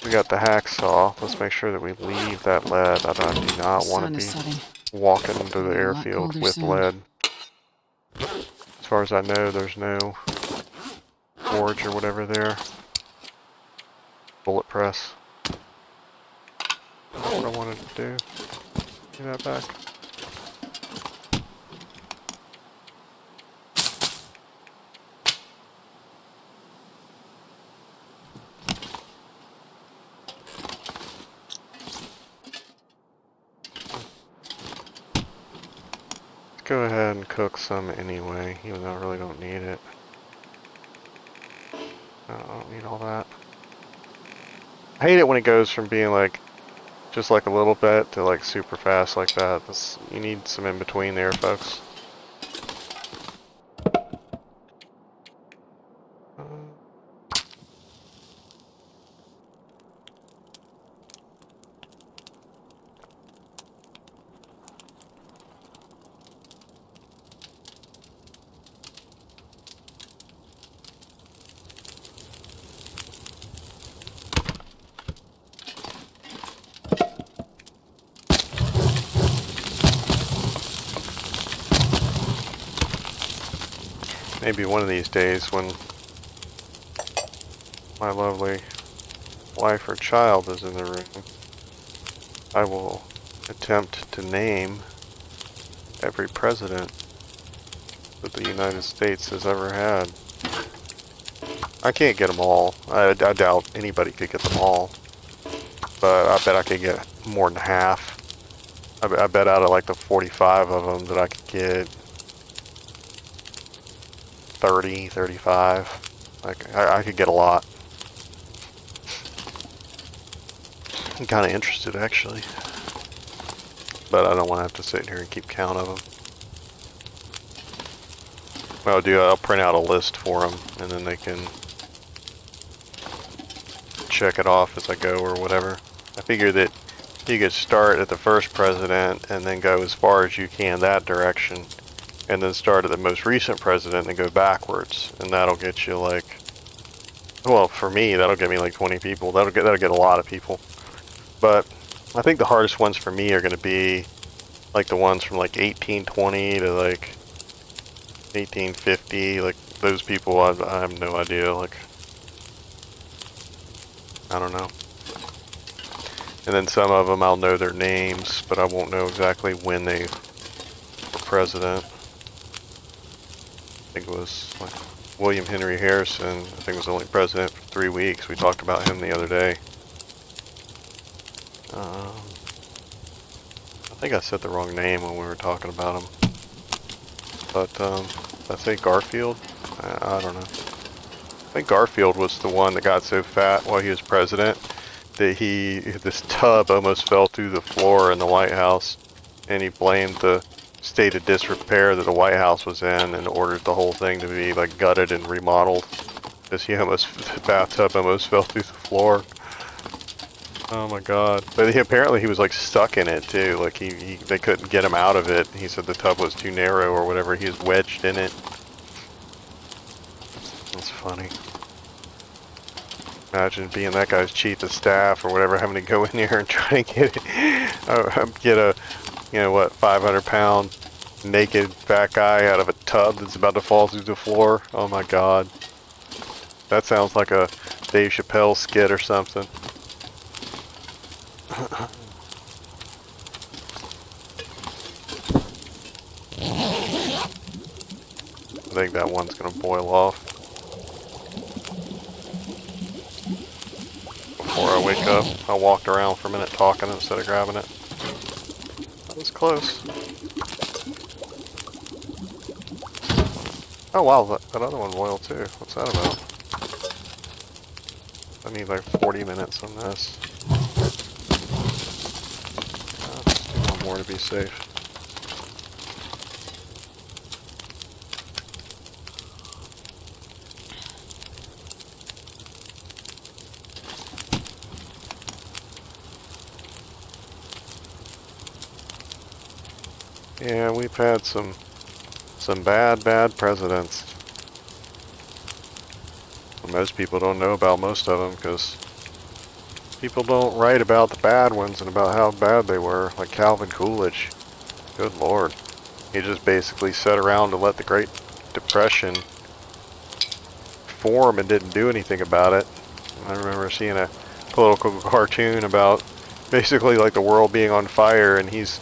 We got the hacksaw. Let's make sure that we leave that lead. I do not want to be walking into the airfield with lead. As far as I know, there's no forge or whatever there. Bullet press. That's what I wanted to do. Give that back. Let's go ahead and cook some anyway, even though I really don't need it. I don't need all that. I hate it when it goes from being like just like a little bit to like super fast like that. You need some in between there, folks. Maybe one of these days when my lovely wife or child is in the room, I will attempt to name every president that the United States has ever had. I can't get them all. I doubt anybody could get them all. But I bet I could get more than half. I bet out of like the 45 of them that I could get 30, 35. Like, I could get a lot. I'm kind of interested, actually. But I don't want to have to sit here and keep count of them. What I'll do, I'll print out a list for them, and then they can check it off as I go or whatever. I figure that you could start at the first president and then go as far as you can that direction, and then start at the most recent president and go backwards, and that'll get you like, well, for me, that'll get me like 20 people. That'll get a lot of people. But I think the hardest ones for me are going to be like the ones from like 1820 to like 1850. Like those people, I have no idea. Like, I don't know. And then some of them I'll know their names, but I won't know exactly when they were president. I think it was like William Henry Harrison. I think was only president for 3 weeks. We talked about him the other day. I think I said the wrong name when we were talking about him. But did I say Garfield? I don't know. I think Garfield was the one that got so fat while he was president that this tub almost fell through the floor in the White House, and he blamed the state of disrepair that the White House was in and ordered the whole thing to be like gutted and remodeled. Because the bathtub almost fell through the floor. Oh my god. But apparently he was like stuck in it too. Like they couldn't get him out of it. He said the tub was too narrow or whatever. He was wedged in it. That's funny. Imagine being that guy's chief of staff or whatever, having to go in there and try to get a, you know what, 500-pound naked fat guy out of a tub that's about to fall through the floor. Oh my god. That sounds like a Dave Chappelle skit or something. I think that one's gonna boil off before I wake up. I walked around for a minute talking instead of grabbing it. That was close. Oh wow, that other one boiled too. What's that about? I need like 40 minutes on this. Let's do one more to be safe. Yeah, we've had some bad presidents. Most people don't know about most of them because people don't write about the bad ones and about how bad they were, like Calvin Coolidge. Good lord. He just basically sat around and let the great Depression form and didn't do anything about it. I remember seeing a political cartoon about basically like the world being on fire, and he's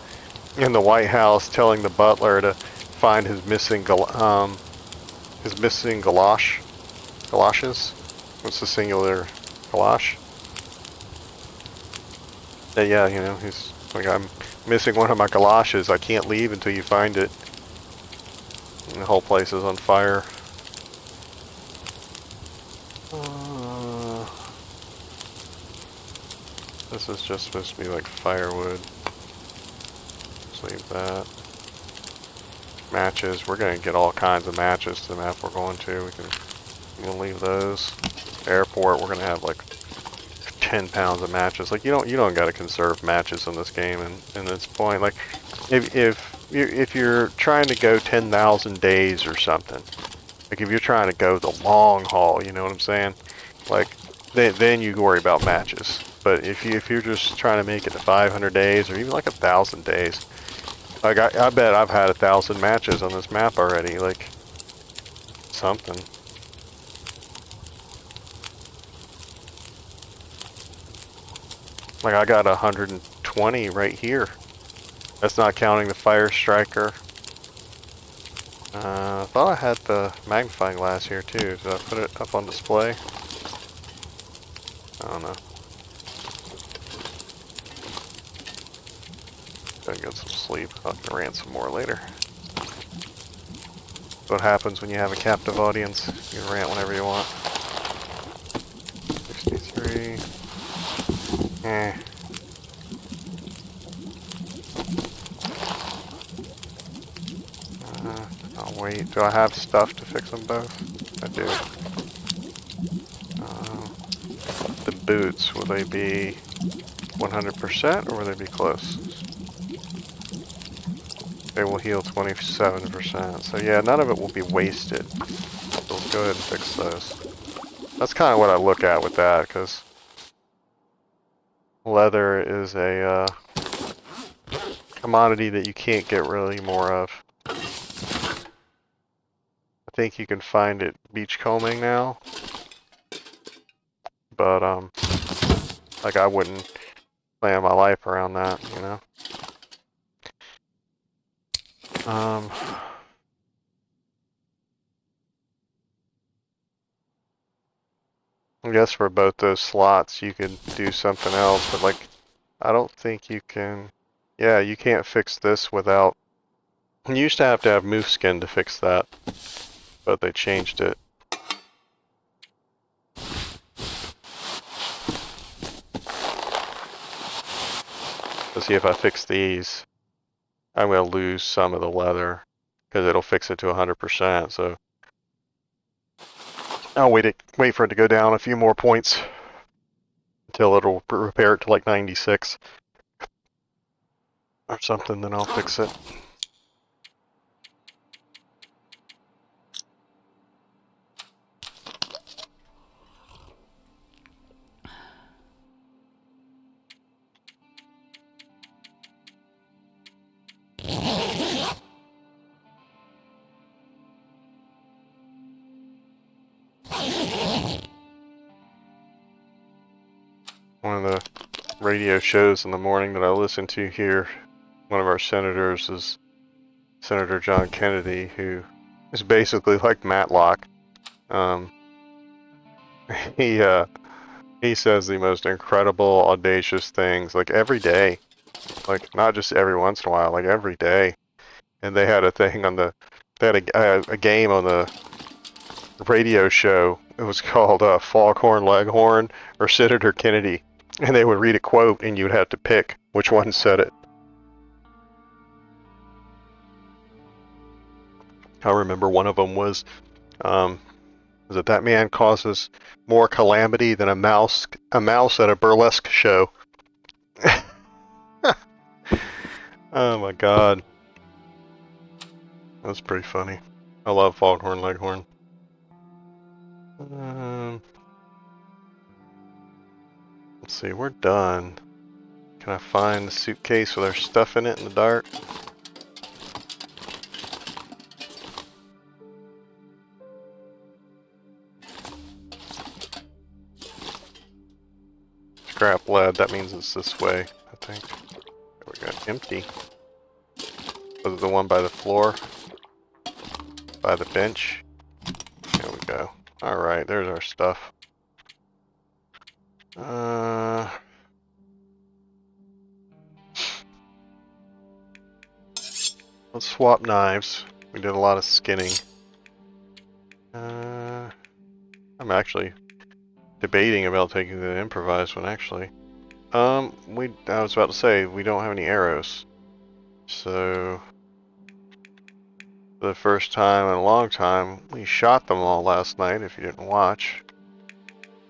in the White House telling the butler to find his missing galoshes. What's the singular galosh? Yeah, you know, he's like, I'm missing one of my galoshes. I can't leave until you find it. And the whole place is on fire. This is just supposed to be like firewood. Just leave that. Matches. We're gonna get all kinds of matches to the map we're going to. We can leave those. Airport. We're gonna have like 10 pounds of matches. Like you don't gotta conserve matches in this game. And this point, like if you're trying to go 10,000 days or something, like if you're trying to go the long haul, you know what I'm saying? Like then you worry about matches. But if you're just trying to make it to 500 days or even like 1,000 days, like I bet I've had 1,000 matches on this map already. Like something. Like I got 120 right here. That's not counting the Fire Striker. I thought I had the magnifying glass here too. Did I put it up on display? I don't know. Gotta get some sleep. I can rant some more later. That's what happens when you have a captive audience. You can rant whenever you want. 63. I'll wait. Do I have stuff to fix them both? I do. The boots, will they be 100% or will they be close? They will heal 27%. So yeah, none of it will be wasted. So let's go ahead and fix those. That's kind of what I look at with that, because leather is a commodity that you can't get really more of. I think you can find it beachcombing now, but like I wouldn't plan my life around that, you know. I guess for both those slots you could do something else, but like I don't think you can. Yeah, you can't fix this without. You used to have moose skin to fix that, but they changed it. Let's see if I fix these. I'm gonna lose some of the leather because it'll fix it to 100%. So I'll wait for it to go down a few more points until it'll repair it to like 96 or something. Then I'll fix it. One of the radio shows in the morning that I listen to here, one of our senators is Senator John Kennedy, who is basically like Matlock. He says the most incredible, audacious things, like every day, like not just every once in a while, like every day. And they had a thing on the, they had a game on the radio show. It was called Foghorn Leghorn or Senator Kennedy. And they would read a quote and you'd have to pick which one said it. I remember one of them was that man causes more calamity than a mouse at a burlesque show. Oh my god. That's pretty funny. I love Foghorn Leghorn. Let's see, we're done. Can I find the suitcase with our stuff in it in the dark? scrap lead. That means it's this way, I think. There we go. Empty. Was it the one by the floor? By the bench? There we go. Alright, there's our stuff. Let's swap knives. We did a lot of skinning. I'm actually debating about taking the improvised one, actually. I was about to say, we don't have any arrows. So, for the first time in a long time, we shot them all last night, if you didn't watch.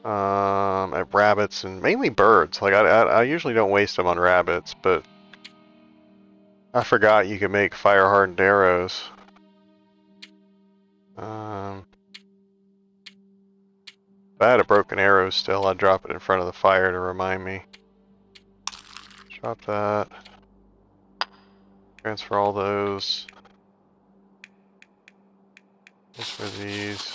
At rabbits and mainly birds. Like, I usually don't waste them on rabbits, but I forgot you can make fire-hardened arrows. If I had a broken arrow still, I'd drop it in front of the fire to remind me. Drop that. Transfer all those. Transfer these.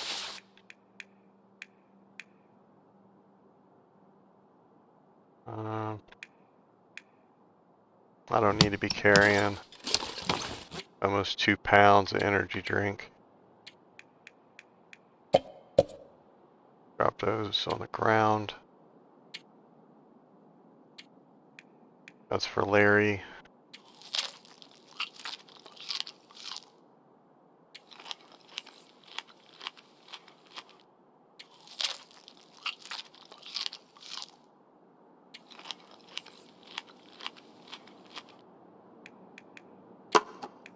I don't need to be carrying almost 2 pounds of energy drink. Drop those on the ground. That's for Larry.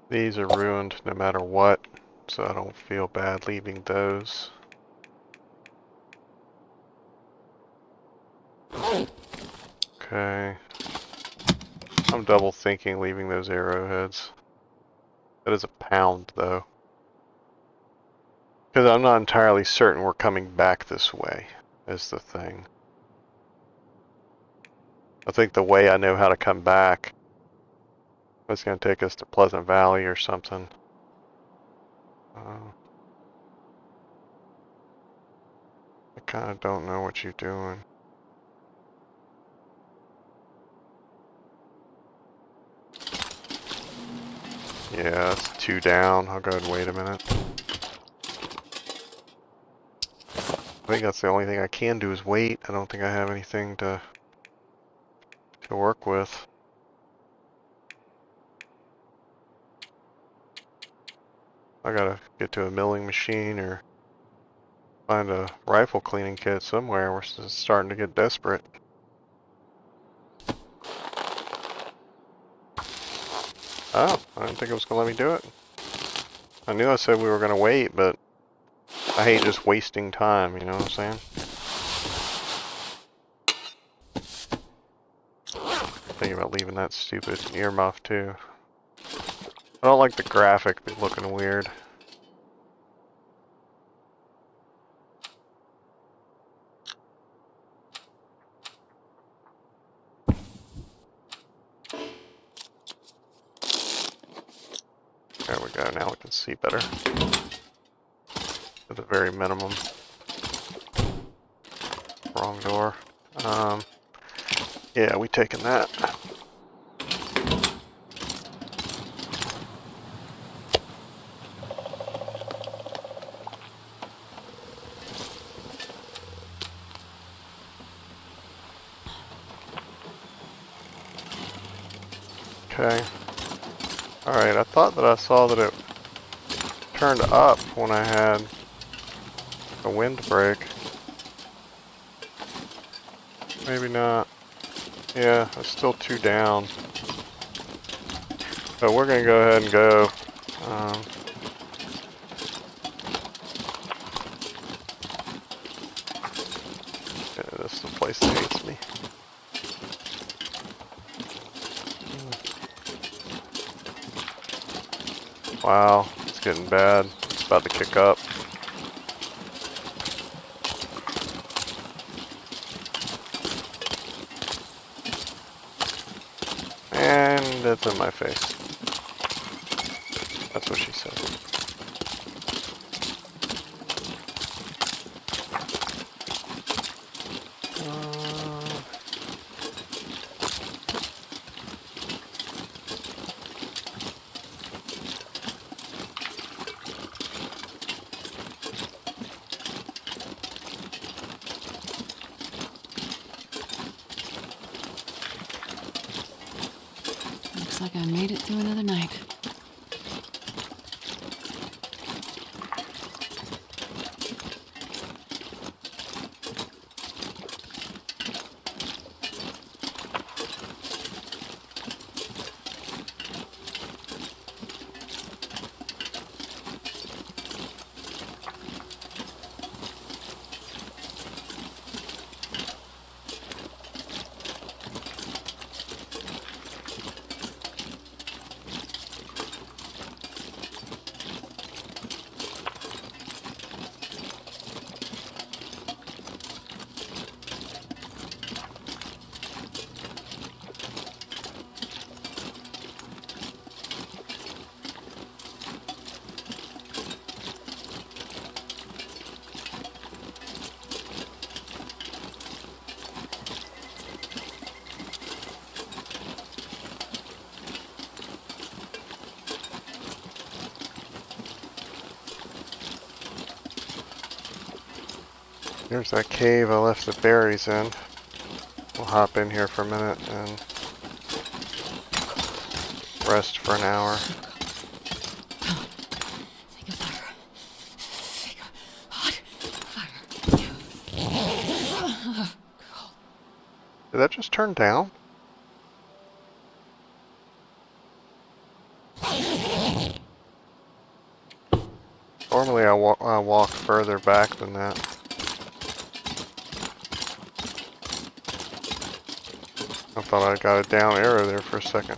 These are ruined no matter what, so I don't feel bad leaving those. Okay. I'm double thinking leaving those arrowheads. That is a pound, though. Because I'm not entirely certain we're coming back this way, is the thing. I think the way I know how to come back is going to take us to Pleasant Valley or something. I kind of don't know what you're doing. Yeah, it's 2 down. I'll go ahead and wait a minute. I think that's the only thing I can do is wait. I don't think I have anything to work with. I gotta get to a milling machine or find a rifle cleaning kit somewhere. We're starting to get desperate. Oh, I didn't think it was gonna let me do it. I knew I said we were gonna wait, but I hate just wasting time, you know what I'm saying? Thinking about leaving that stupid earmuff too. I don't like the graphic looking weird. There we go, now we can see better. At the very minimum. Wrong door. Yeah, we taking that. Okay. Alright, I thought that I saw that it turned up when I had a windbreak. Maybe not. Yeah, it's still 2 down. But we're gonna go ahead and go. Yeah, this is the place that hates me. Wow, it's getting bad. It's about to kick up. And it's in my face. That's what she said. Looks like I made it through another night. Here's that cave I left the berries in. We'll hop in here for a minute and rest for an hour. Think of fire. Think of hot fire. Did that just turn down? Normally I walk further back than that. I thought I got a down arrow there for a second.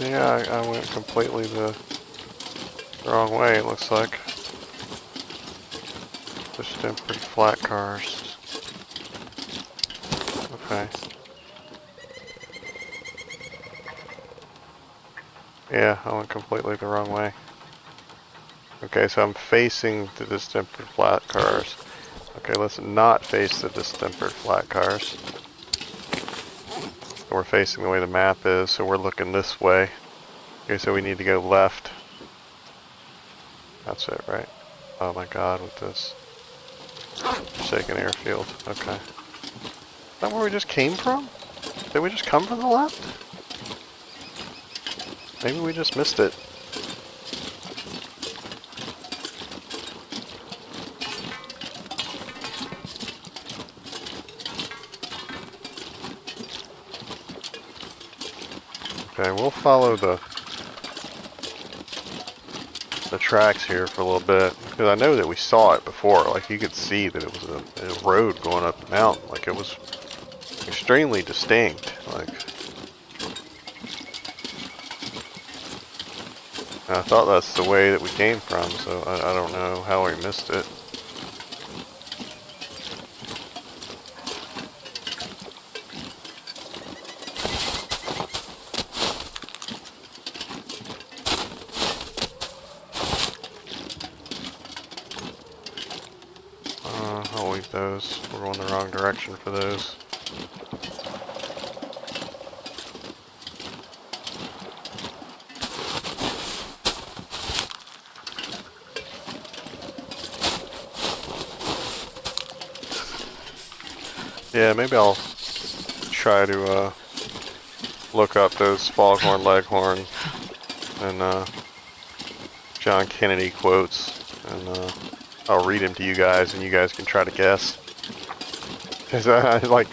Yeah, I went completely the wrong way, it looks like. Just in pretty flat cars. Okay. Yeah, I went completely the wrong way. Okay, so I'm facing the distempered flat cars. Okay, let's not face the distempered flat cars. We're facing the way the map is, so we're looking this way. Okay, so we need to go left. That's it, right? Oh my god, with this shaken airfield. Okay. Is that where we just came from? Did we just come from the left? Maybe we just missed it. Okay, we'll follow the tracks here for a little bit, because I know that we saw it before. Like, you could see that it was a road going up the mountain. Like, it was extremely distinct. Like, and I thought that's the way that we came from, so I don't know how we missed it. I'll leave those. We're going the wrong direction for those. Yeah, maybe I'll try to look up those Foghorn Leghorn and John Kennedy quotes, and I'll read them to you guys, and you guys can try to guess. Because like,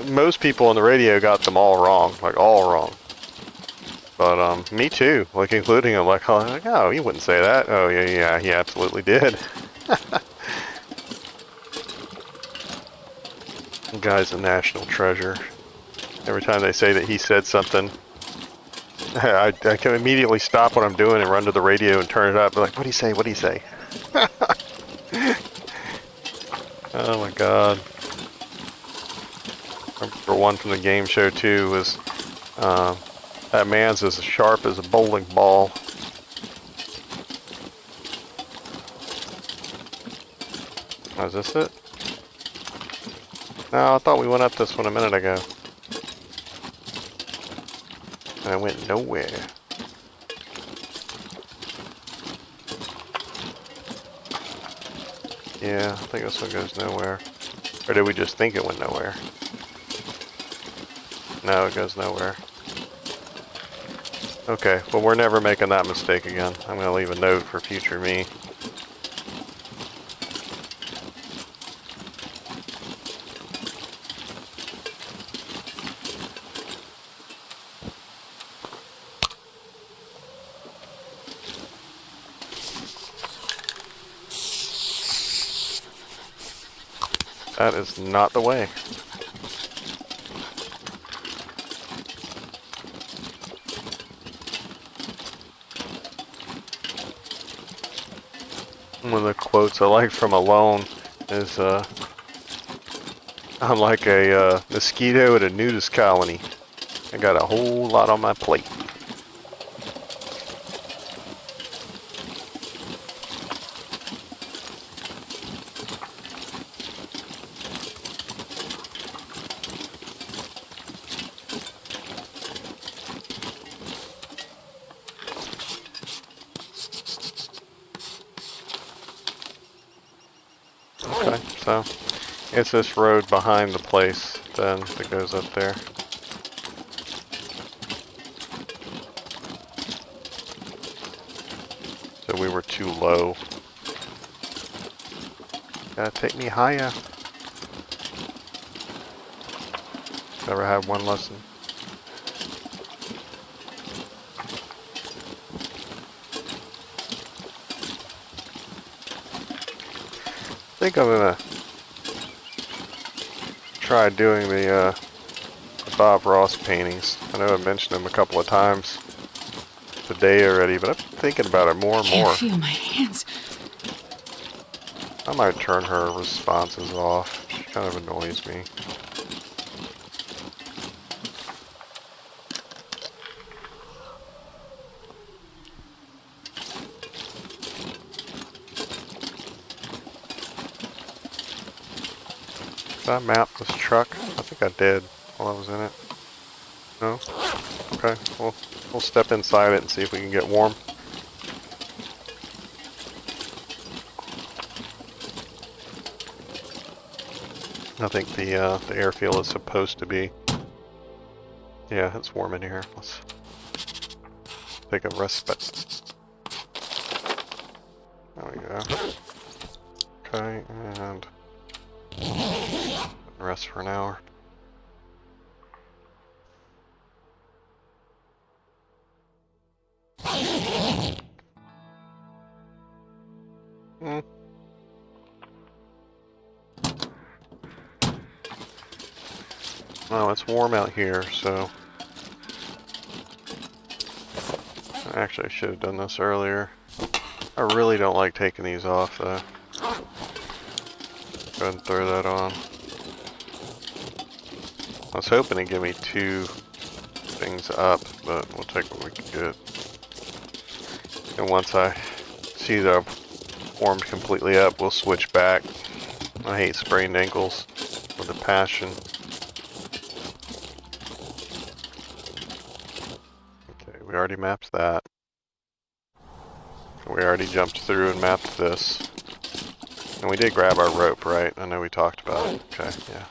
most people on the radio got them all wrong, like all wrong. But me too, like including him. Like, oh, he wouldn't say that. Oh yeah, he absolutely did. The guy's a national treasure. Every time they say that he said something, I can immediately stop what I'm doing and run to the radio and turn it up. Like, what do you say? What do you say? Oh my god. Number one from the game show too was that man's as sharp as a bowling ball. Oh, is this it? No, I thought we went up this one a minute ago. And I went nowhere. Yeah, I think this one goes nowhere. Or did we just think it went nowhere? No, it goes nowhere. Okay, well we're never making that mistake again. I'm gonna leave a note for future me. That is not the way. One of the quotes I like from Alone is, I'm like a mosquito at a nudist colony. I got a whole lot on my plate. Okay, so it's this road behind the place then that goes up there. So we were too low. Gotta take me higher. Never had one lesson. I think I'm gonna try doing the Bob Ross paintings. I know I mentioned them a couple of times today already, but I'm thinking about it more and more. Can't feel my hands. I might turn her responses off. She kind of annoys me. Did I map this truck? I think I did while I was in it. No? Okay, we'll step inside it and see if we can get warm. I think the airfield is supposed to be. Yeah, it's warm in here. Let's take a respite. There we go. Okay, and rest for an hour. Oh, it's warm out here, so... Actually, I should have done this earlier. I really don't like taking these off, though. Go ahead and throw that on. I was hoping to give me 2 things up, but we'll take what we can get. And once I see that I've warmed completely up, we'll switch back. I hate sprained ankles with a passion. Okay, we already mapped that. We already jumped through and mapped this. And we did grab our rope, right? I know we talked about it. Okay, yeah.